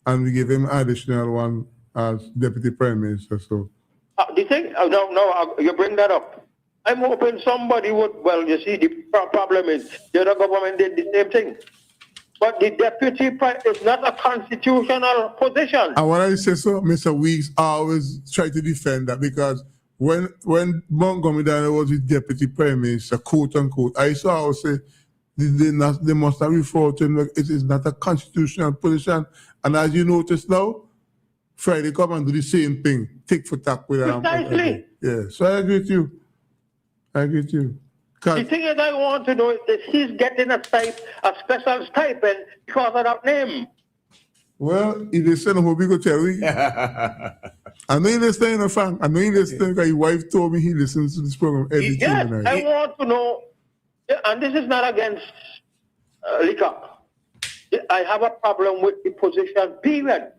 and we gave him additional one as Deputy Prime Minister. So. The thing? No, you bring that up. I'm hoping somebody would. Well, you see, the problem is the other government did the same thing. But the deputy prime is not a constitutional position. And when I say so, Mr. Weeks always try to defend that, because when Montgomery Daniel was the deputy prime minister, quote unquote, I saw always say they must have referred to him like it is not a constitutional position. And as you notice now, Friday come and do the same thing, tick for tack with him. Precisely. Yeah, so I agree with you. The thing is, I want to know is he's getting a special stipend because of that name. Well, if they send home, we go tell you. I know he listens, Frank. I know he listens because his wife told me he listens to this program every Yes, Tuesday night. I want to know, and this is not against liquor. I have a problem with the position, period.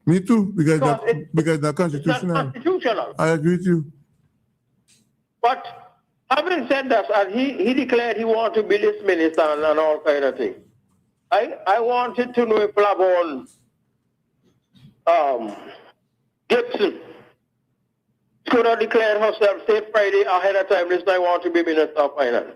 Me too, because that's it's constitutional. not constitutional. I agree with you. But having said that, and he declared he wanted to be this minister and all kind of thing. I wanted to know if Lavon Gibson could have declared herself, say Friday ahead of time, listen, I want to be Minister of Finance.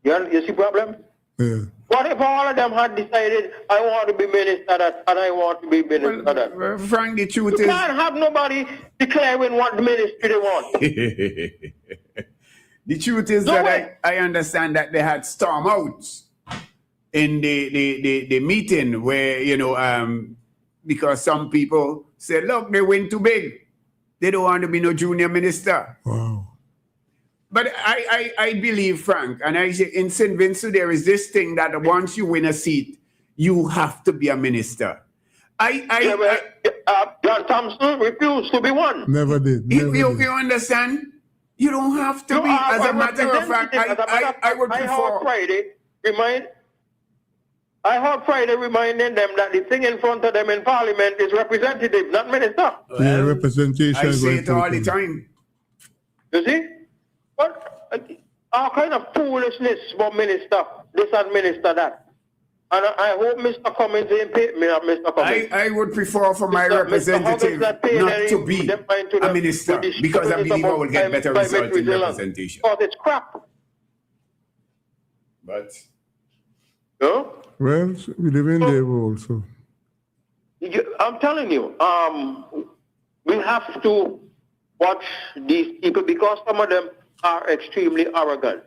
You see problem? Yeah. What if all of them had decided, I want to be minister that, and I want to be minister that? Frank, the truth is... You can't have nobody declaring what ministry they want. The truth is I understand that they had storm outs in the meeting where, because some people said, look, they went too big. They don't want to be no junior minister. Wow. But I believe, Frank, and I say in St. Vincent, there is this thing that once you win a seat, you have to be a minister. John Thompson refused to be one. Never did. You understand? You don't have to be. As a matter of fact, I would prefer. I heard Friday reminding them that the thing in front of them in Parliament is representative, not minister. Yeah, representation. I say it all the time. You see? But all kind of foolishness for minister, this and minister that. And I hope Mr. Cummings ain't paid me, not Mr. Cummings. I would prefer for my representative not to be a minister, because I believe I will get better results in representation. Because it's crap. But... No? Well, we live in there also. I'm telling you, we have to watch these people because some of them are extremely arrogant.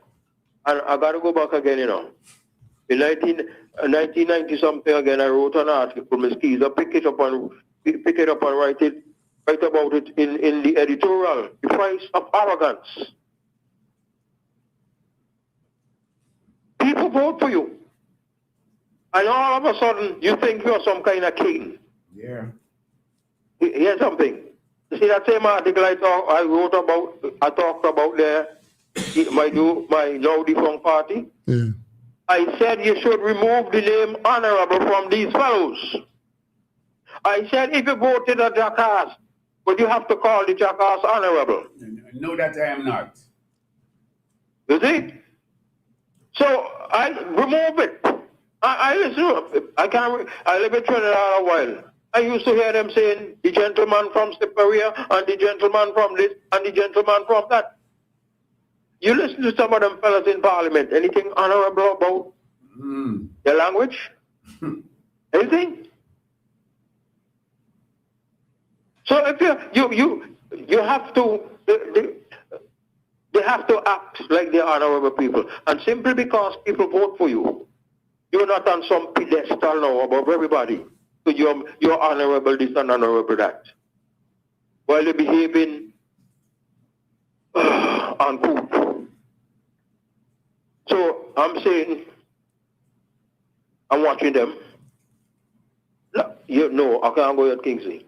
And I got to go back again, In 1990 something again, I wrote an article, Ms. Keys, I picked it up on pick it up and write about it in the editorial. The price of arrogance. People vote for you. And all of a sudden, you think you're some kind of king. Yeah. Here's something. You see that same article I talked about there, my now defunct party? Yeah. I said you should remove the name honorable from these fellows. I said if you voted a jackass, but you have to call the jackass honorable. No, that I am not. You see? So I remove it. I listen. I live in Trinidad a while. I used to hear them saying the gentleman from Siparia and the gentleman from this and the gentleman from that. You listen to some of them fellas in Parliament. Anything honorable about their language? Anything? So if you have to, they have to act like they're honorable people. And simply because people vote for you, you're not on some pedestal now above everybody. So you're honorable this and honorable that. While you're behaving uncouth. So I'm saying, I'm watching them. No, I can't go at Kingsley.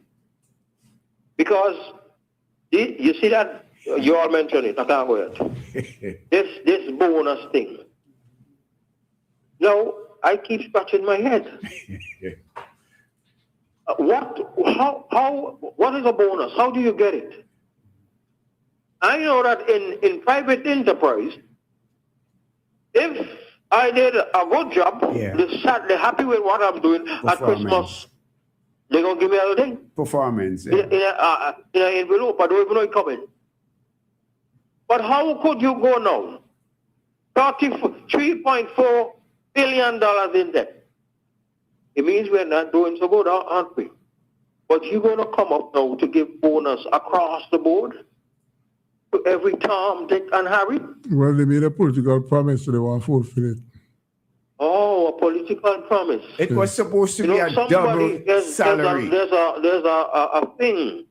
Because you see that, you all mentioned it, I can't go yet. This bonus thing. Now, I keep scratching my head. What is a bonus? How do you get it? I know that in private enterprise, if I did a good job, they're happy with what I'm doing at Christmas, they're going to give me a little thing. Performance. In an envelope, I don't even know it's coming. But how could you go now? $3.4 billion in debt. It means we're not doing so good, aren't we? But you're going to come up now to give bonus across the board to every Tom, Dick, and Harry? Well, they made a political promise, so they want to fulfill it. Oh, a political promise. It was supposed to be a double salary. There's a thing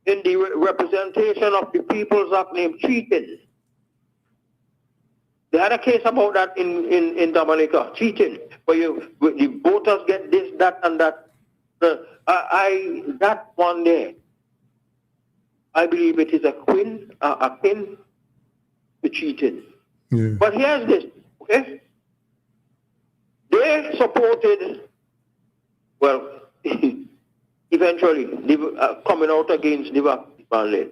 in the representation of the People's Act named cheating. They had a case about that in Dominica, cheating, where the voters get this, that, and that. That one there, I believe it is akin to cheating. Yeah. But here's this, okay? They supported, well, eventually, coming out against the vaccine.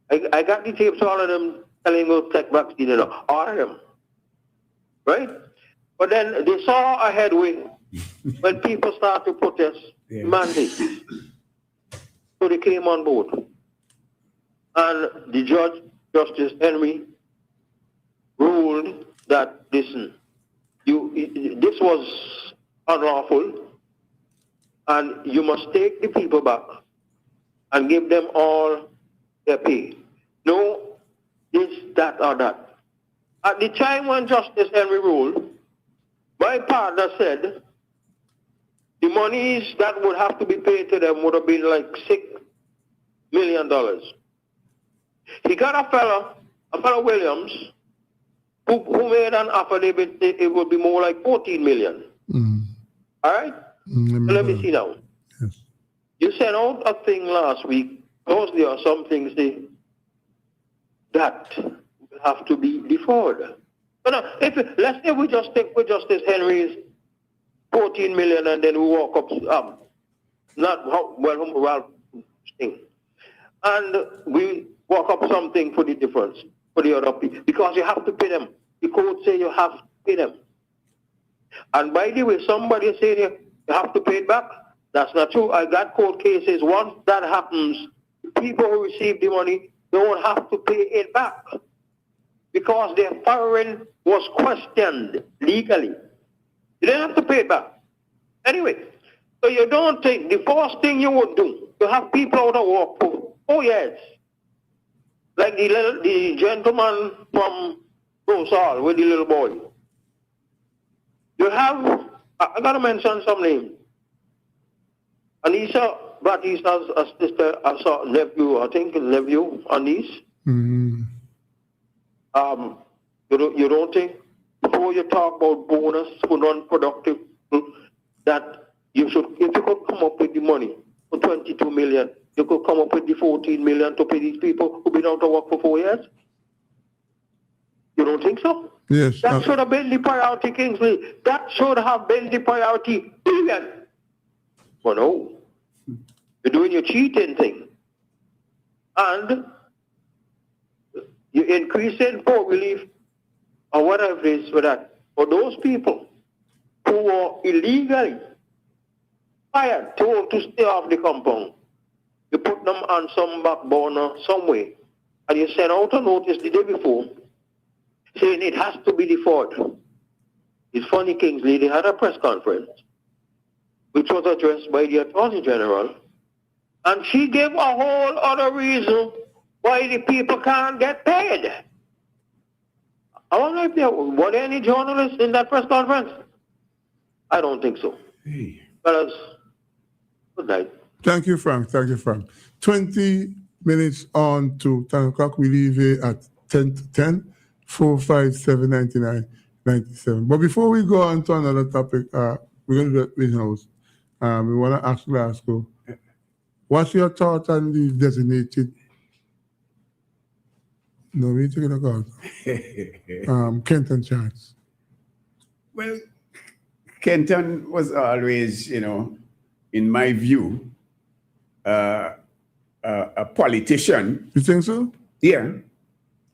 I got the tapes, all of them telling us take vaccine, all of them. Right? But then they saw a headwind when people started to protest mandates. So they came on board. And the judge, Justice Henry, ruled that, listen, this was unlawful, and you must take the people back and give them all their pay. No, this, that, or that. At the time when Justice Henry ruled, my partner said the monies that would have to be paid to them would have been like $6 million. He got a fellow Williams, who made an offer that it would be more like 14 million. All right? So let me see now. Yes. You sent out a thing last week, because there are some things that have to be deferred. But let's say we just stick with Justice Henry's 14 million and then we walk up, thing. And we walk up something for the difference, for the other people, because you have to pay them. The code say you have to pay them. And by the way, somebody said you have to pay it back. That's not true. I got court cases. Once that happens, the people who receive the money don't have to pay it back, because their firing was questioned legally. You didn't have to pay it back. Anyway, so you don't think the first thing you would do to have people out of work for 4 years, like the gentleman from Rosal with the little boy. You have, I got to mention some names. Anisha Baptiste has a sister, a nephew, I think, a nephew, a niece. Mm. You don't think, before you talk about bonus for non-productive, that you should, if you could come up with the money for 22 million, you could come up with the 14 million to pay these people who've been out of work for 4 years? You don't think so? Yes. That should have been the priority, Kingsley. That should have been the priority, period. But no, you're doing your cheating thing. And you're increasing poor relief or whatever it is for that. For those people who are illegally fired to stay off the compound, you put them on some back burner somewhere, and you send out a notice the day before saying it has to be deferred. It's funny, Kingsley, they had a press conference which was addressed by the Attorney General, and she gave a whole other reason why the people can't get paid. I wonder if were there any journalists in that press conference? I don't think so. Hey. Fellas, good night. Thank you, Frank. Thank you, Frank. 20 minutes on to 10 o'clock. We leave here at 10 to 10, 457-99-97. But before we go on to another topic, we're going to do it in-house. We want to ask Glasgow, what's your thought on the designated? No, we're taking a call. Kenton Chance. Well, Kenton was always, in my view, a politician. You think so? Yeah.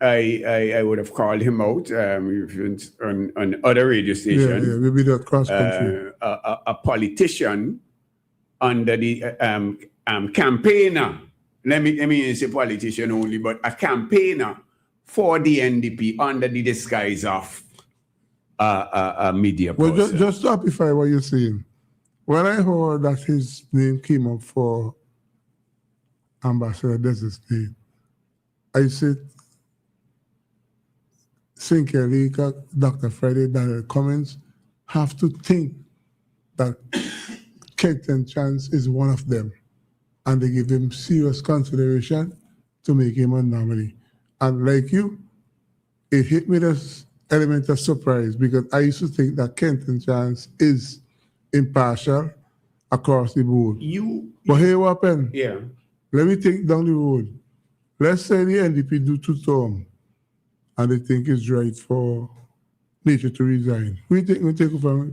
I would have called him out on other radio stations. Yeah, maybe that cross country. A politician under the campaigner. Let me say politician only, but a campaigner for the NDP under the disguise of a media person. Well, just to amplify what you're saying, when I heard that his name came up for Ambassador Desert, I said, sincerely, Dr. Friday, Daniel Cummins have to think that Kenton Chance is one of them, and they give him serious consideration to make him a nominee. And like you, it hit me this element of surprise because I used to think that Kenton Chance is impartial across the board. But here what happened? Yeah. Let me think down the road. Let's say the NDP do 2 terms and they think it's right for Nature to resign. We think we take over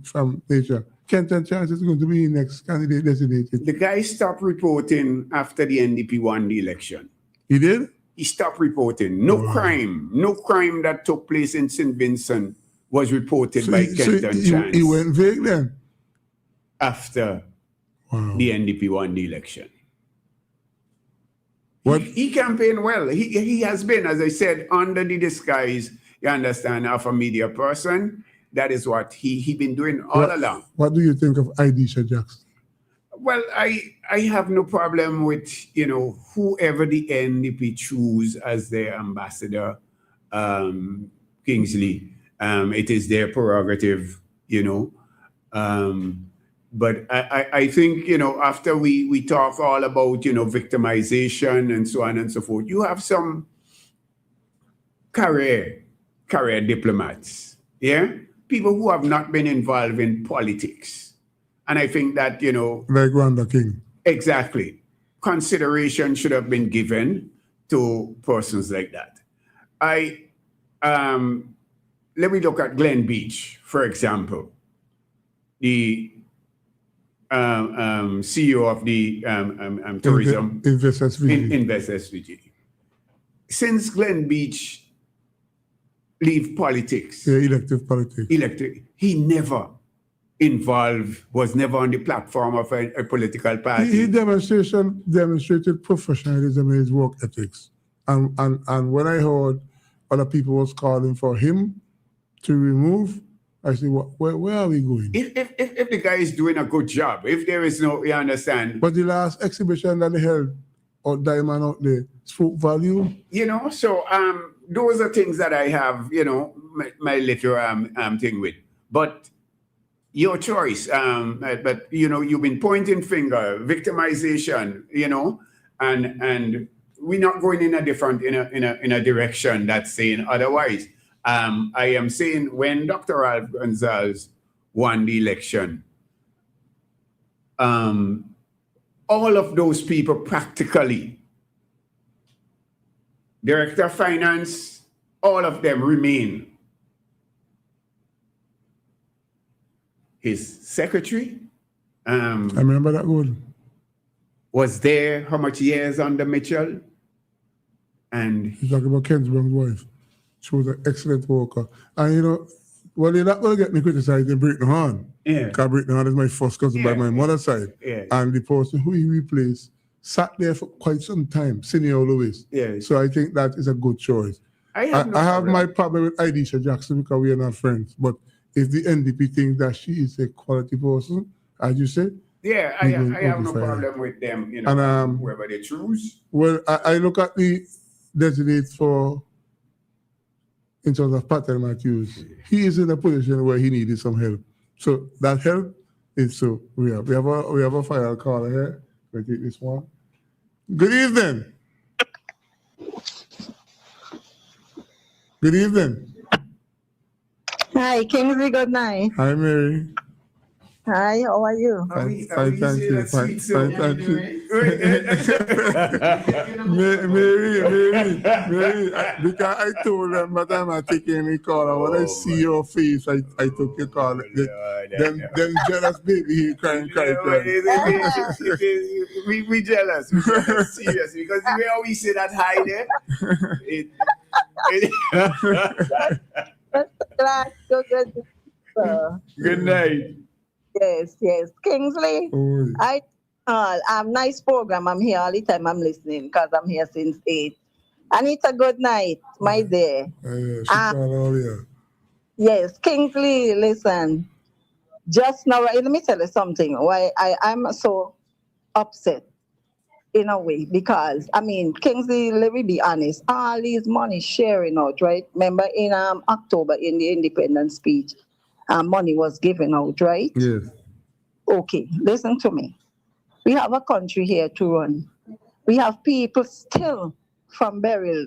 from Nature. Kenton Chance is going to be the next candidate designated. The guy stopped reporting after the NDP won the election. He did? He stopped reporting. No crime that took place in St. Vincent was reported by Kenton Chance. He went vague then? After the NDP won the election. What? He campaigned well. He has been, as I said, under the disguise, you understand, of a media person. That is what he been doing all along. What do you think of Idisha Jackson? Well, I have no problem with, whoever the NDP choose as their ambassador, Kingsley. It is their prerogative, But I think, after we talk all about, victimization and so on and so forth, you have some career diplomats, yeah? People who have not been involved in politics. And I think that, like Randa King. Exactly. Consideration should have been given to persons like that. Let me look at Glen Beach, for example. The CEO of the tourism Invest SVG. Since Glen Beach leave politics, elective politics, he never was never on the platform of a political party. He demonstrated professionalism in his work ethics, and when I heard other people was calling for him to remove, I said, where are we going? If the guy is doing a good job, if there is no, you understand. But the last exhibition that they held or Diamond out there spoke value. So those are things that I have, my little thing with. But your choice. But you know, you've been pointing finger, victimization, you know, and we're not going in a different in a direction that's saying otherwise. I am saying when Dr. Ralph Gonsalves won the election, all of those people practically, Director of Finance, all of them remain. His secretary, I remember that good. was there how much years under Mitchell? And You're talking about Ken's Brown's wife. She was an excellent worker. And you know, well, you're not going to get me criticized in Brittany Horn. Yeah. Because Brittany Horn is my first cousin by my mother's side. Yeah. And the person who he replaced sat there for quite some time, Senior Lewis. Yeah. So I think that is a good choice. I have my problem with Idisha Jackson because we are not friends. But if the NDP thinks that she is a quality person, as you said, yeah, I have no problem with them, you know, and, whoever they choose. Well, I look at the designates for, in terms of Patel Matthews, he is in a position where he needed some help. So that help is so we have a file caller here. We take this one. Good evening. Good evening. Hi, Kingsley, good night. Hi, Mary. Hi, how are you? Fine, thank you. Fine, thank you. Mary, because I told them that I'm not taking any call. And when I see your face, I took your call. Then jealous baby, he crying. We jealous. We jealous, seriously, because the way we say that hi there, Good night. Yes. Kingsley, nice program. I'm here all the time. I'm listening because I'm here since 8. And it's a good night, my dear. Yes, Kingsley, listen. Just now, let me tell you something. Why I'm so upset in a way because, I mean, Kingsley, let me be honest, all these money sharing out, right? Remember in October in the independence speech, money was given out, right? Yes. Okay, listen to me. We have a country here to run. We have people still from burial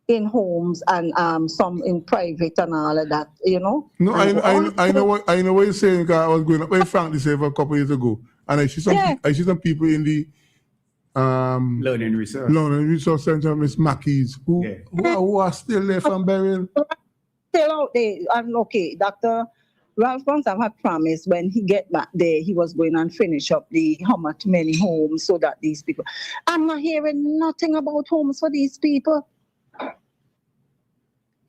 in homes and some in private and all of that, you know? No, I know what you're saying because I was going up with Frank this a couple of years ago. And I see some people in the Learning Resource Center, Miss Mackey's, who are still there from burial. Still out there. Okay, Dr. Ralph Gonsalves had promised when he get back there, he was going and finish up many homes so that these people. I'm not hearing nothing about homes for these people.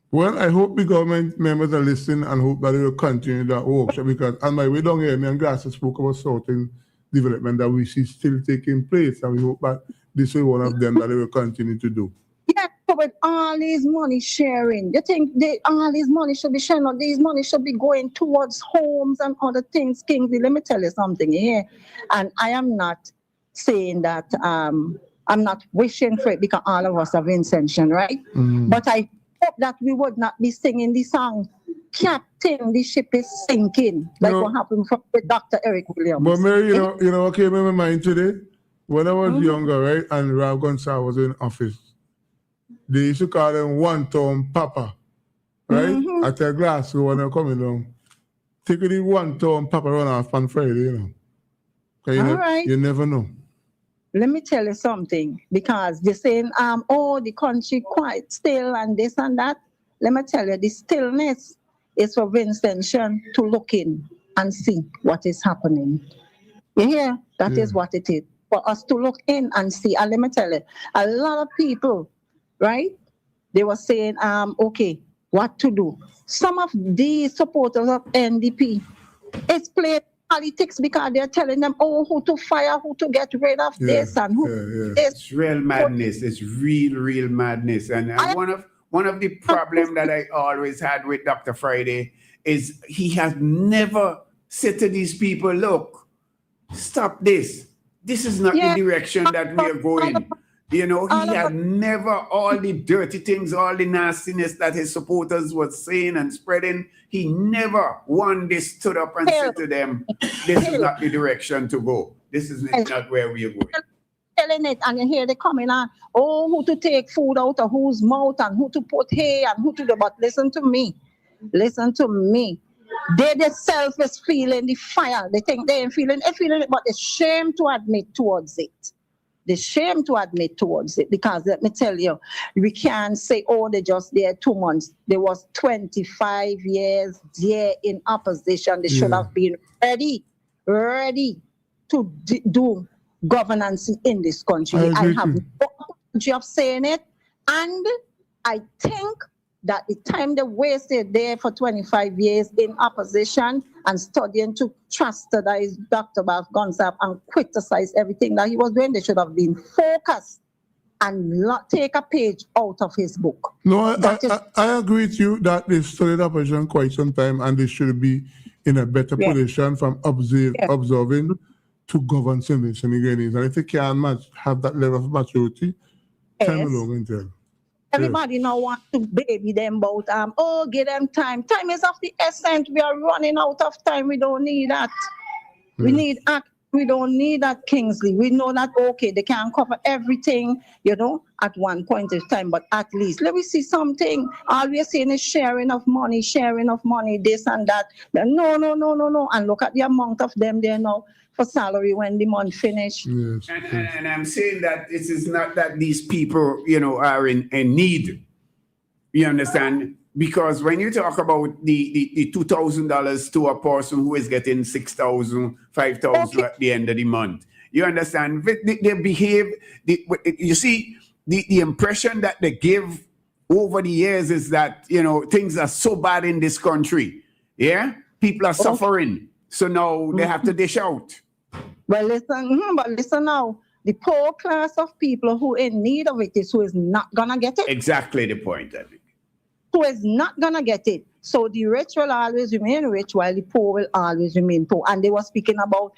Well, I hope the government members are listening and hope that they will continue that workshop because on my way down here, me and Grasser spoke about certain development that we see still taking place, and we hope that this is one of them that they will continue to do. Yeah, but all these money sharing, you think all these money should be sharing, or these money should be going towards homes and other things, Kingsley? Let me tell you something here, and I am not saying that I'm not wishing for it because all of us have intention, right? Mm-hmm. But I hope that we would not be singing the song, Captain, the ship is sinking, like what happened with Dr. Eric Williams. But Mary, you know what came in my mind today? When I was younger, right, and Ralph Gonsalves was in office, they used to call him one-ton papa, right? Mm-hmm. At a glass when they're coming down. Take the one-ton papa run off on Friday, you know. Right. You never know. Let me tell you something, because they're saying, the country quite still and this and that. Let me tell you, the stillness is for Vincentian to look in and see what is happening. You hear? That is what it is. For us to look in and see. And let me tell you, a lot of people, right? They were saying, okay, what to do? Some of these supporters of NDP is playing politics because they're telling them, who to fire, who to get rid of this and who. It's real madness. It's real madness. And one of the problems that I always had with Dr. Friday is he has never said to these people, look, stop this. This is not the direction that we are going. You know, All he of had never, all the dirty things, all the nastiness that his supporters were saying and spreading, he never one day stood up and said to them, this is not the direction to go. This is not where we are going. Telling it, and here they coming on, oh, who to take food out of whose mouth and who to put here and who to do. But listen to me. They themselves is feeling the fire. They think they ain't feeling it, but they're ashamed to admit towards it. They're ashamed to admit towards it, because let me tell you, we can't say, oh, they just there 2 months. There was 25 years there in opposition. They should have been ready to do governance in this country. I have no apology of saying it, and I think that the time they wasted there for 25 years in opposition and studying to chastize Dr. Gonsalves and criticize everything that he was doing, they should have been focused and not take a page out of his book. No, I agree with you that they've studied opposition quite some time and they should be in a better position from observing to govern Senegalese. And if they can't have that level of maturity, time alone and tell. Everybody now wants to baby them about, give them time. Time is of the essence. We are running out of time. We don't need that. We need act. We don't need that, Kingsley. We know that, okay, they can't cover everything, at one point in time, but at least let me see something. All we're saying is sharing of money, this and that. No. And look at the amount of them there now for salary when the month finish. Yes. And I'm saying that it is not that these people, are in need. You understand? Because when you talk about the $2,000 to a person who is getting $6,000, $5,000 at the end of the month, you understand? They behave. You see, the impression that they give over the years is that things are so bad in this country. Yeah, people are suffering, so now they have to dish out. Well, listen now. The poor class of people who in need of it is who is not gonna get it. Exactly the point, I think. Who is not gonna get it. So the rich will always remain rich while the poor will always remain poor. And they were speaking about,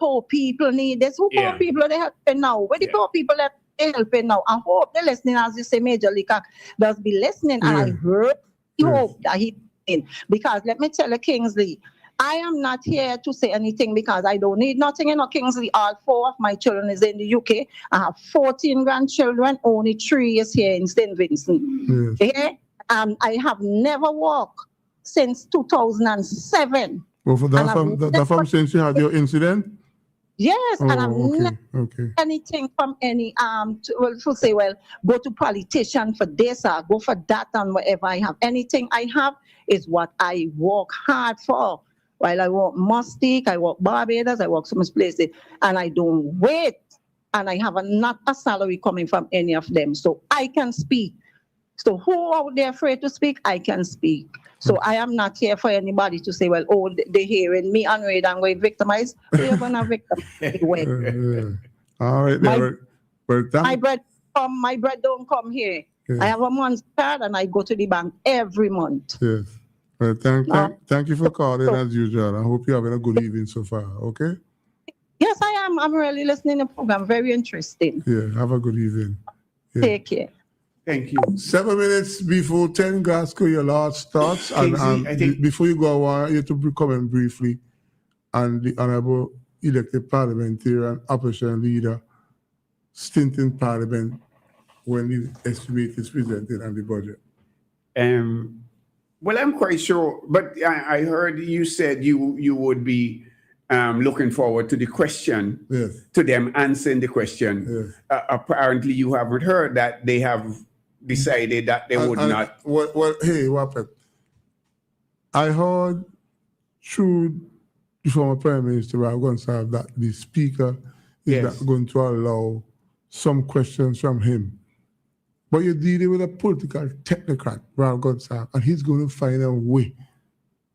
poor people need this. Who poor people are they helping now? Where the poor people are they helping now? I hope they're listening, as you say, Major Leaker does be listening. And I hope that he's in. Because let me tell you, Kingsley, I am not here to say anything because I don't need nothing in Kingsley. All 4 of my children is in the UK. I have 14 grandchildren, only 3 is here in St. Vincent. Okay? I have never walked since 2007. Well, that's from since you had your incident? Yes, and I've never anything from any go to politician for this or go for that and whatever I have. Anything I have is what I work hard for. While I work Mustique, I work Barbados, I work so much places, and I don't wait. And I have not a salary coming from any of them, so I can speak. So who out there afraid to speak? I can speak. So I am not here for anybody to say, well, they're hearing me unread and going victimized. We're going to victimize. All right. My bread don't come here. Yeah. I have a month's card and I go to the bank every month. Yes. Well, thank you for calling as usual. I hope you're having a good evening so far. Okay? Yes, I am. I'm really listening to the program. Very interesting. Yeah. Have a good evening. Yeah. Take care. Thank you. 7 minutes before 10, Glasgow, your last thoughts. And before you go, I want you to comment briefly on the Honorable elected parliamentarian opposition leader stint in Parliament when the estimate is presented on the budget. Well, I'm quite sure, but I heard you said you would be looking forward to the question, to them answering the question. Apparently, you haven't heard that they have decided that they would not. Hey, what happened? I heard through the former Prime Minister Ralph Gonsalves that the Speaker is not going to allow some questions from him. But you're dealing with a political technocrat, Ralph Gonsalves, and he's going to find a way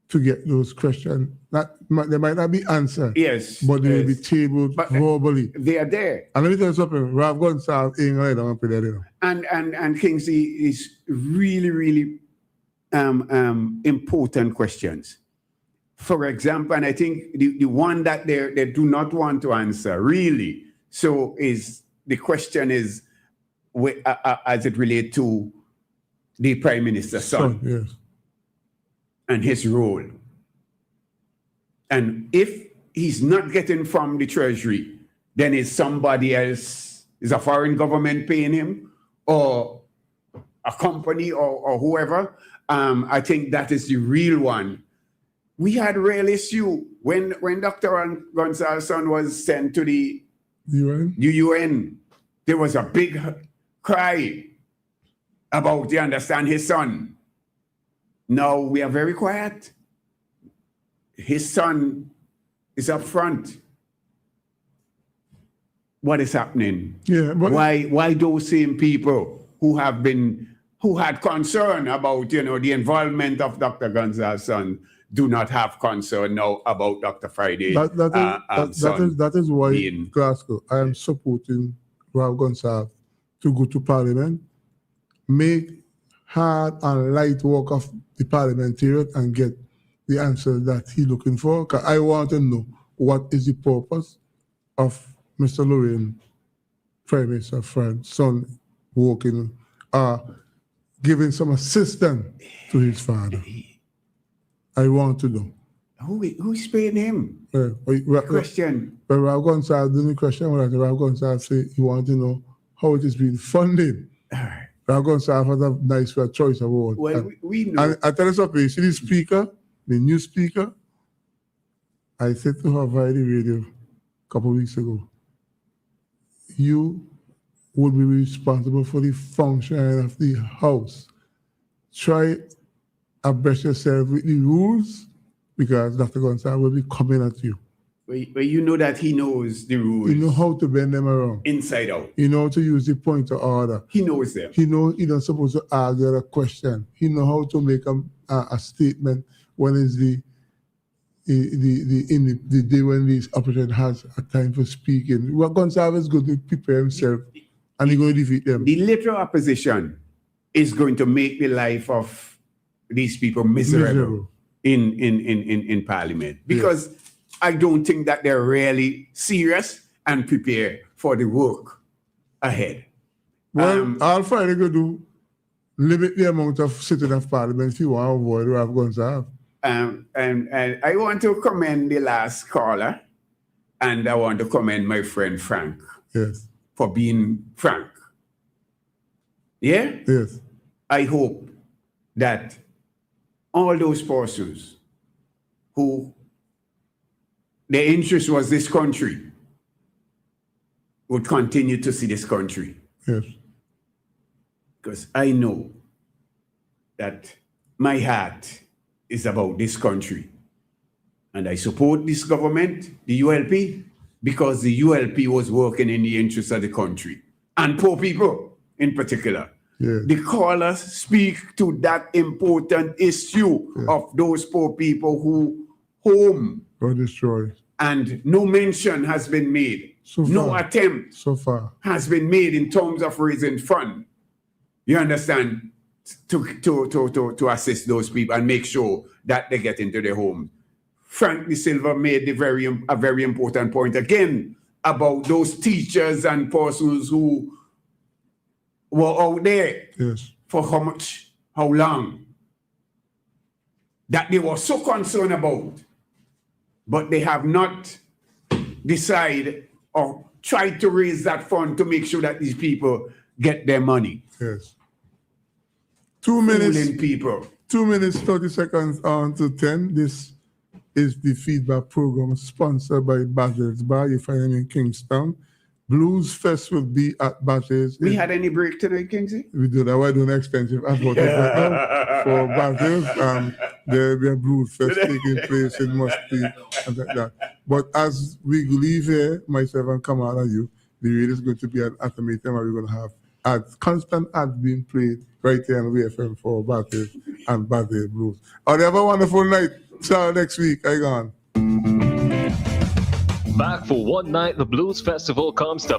to get those questions. They might not be answered, but they will be tabled verbally. They are there. And let me tell you something, Ralph Gonsalves ain't going to put that in. And Kingsley is really, really important questions. For example, and I think the one that they do not want to answer, really, so is the question is, as it relates to the Prime Minister's son Yes. and his role. And if he's not getting from the Treasury, then is somebody else, is a foreign government paying him, or a company, or whoever. I think that is the real one. We had real issue when Dr. Gonzalez's son was sent to the UN. There was a big cry about, you understand, his son. Now we are very quiet. His son is up front. What is happening? Yeah, but why those same people who had concern about, the involvement of Dr. Gonzalez's son do not have concern now about Dr. Friday? That is why in Glasgow I am supporting Ralph Gonsalves to go to Parliament, make hard and light work of the parliamentarian and get the answer that he's looking for. 'Cause I want to know what is the purpose of Mr. Lorraine, Prime Minister Fred's son, working, giving some assistance to his father. I want to know. Who's paying him? Question. But Ralph Gonsalves didn't question that. Ralph Gonsalves said he wanted to know how it is being funded. Ralph Gonsalves has a nice choice of words. Well, we know. And I tell you something, you see the speaker, the new speaker, I said to her via the radio a couple of weeks ago, you would be responsible for the functioning of the House. Try abreast yourself with the rules, because Dr. Gonsalves will be coming at you. But you know that he knows the rules. You know how to bend them around. Inside out. You know how to use the point of order. He knows them. He knows he's not supposed to argue a question. He knows how to make a statement when it's the day when the opposition has a time for speaking. What Gonsalves is going to prepare himself and he's going to defeat them. The literal opposition is going to make the life of these people miserable. In Parliament, because I don't think that they're really serious and prepared for the work ahead. Well, all Friday go do limit the amount of sitting of Parliament if you want to avoid Ralph Gonsalves. And I want to commend the last caller, and I want to commend my friend Frank. Yes. For being frank. Yeah? Yes. I hope that all those persons who their interest was this country would continue to see this country. Yes. Because I know that my heart is about this country. And I support this government, the ULP, because the ULP was working in the interest of the country and poor people in particular. Yeah. The callers speak to that important issue of those poor people who home were destroyed. And no mention has been made. No attempt has been made in terms of raising fund. You understand? To assist those people and make sure that they get into their home. Frank De Silva made a very important point again about those teachers and persons who were out there for how long, that they were so concerned about, but they have not decided or tried to raise that fund to make sure that these people get their money. Yes. 2 minutes. Fooling people. 2 minutes, 30 seconds on to 10. This is the feedback program sponsored by Battles Bar. You find it in Kingston. Blues Fest will be at Battles. We had any break tonight, Kingsley? We do that. We're doing expensive advertising right now for Battles. There will be a Blues Fest taking place in Musty and like that. But as we leave here, myself and Kamal and you, the radio is going to be an automated, and we're going to have ads, constant ads being played right here on WFM for Battles and Battles Blues. Have a wonderful night. See you next week. I gone. Back for one night, the Blues Festival comes to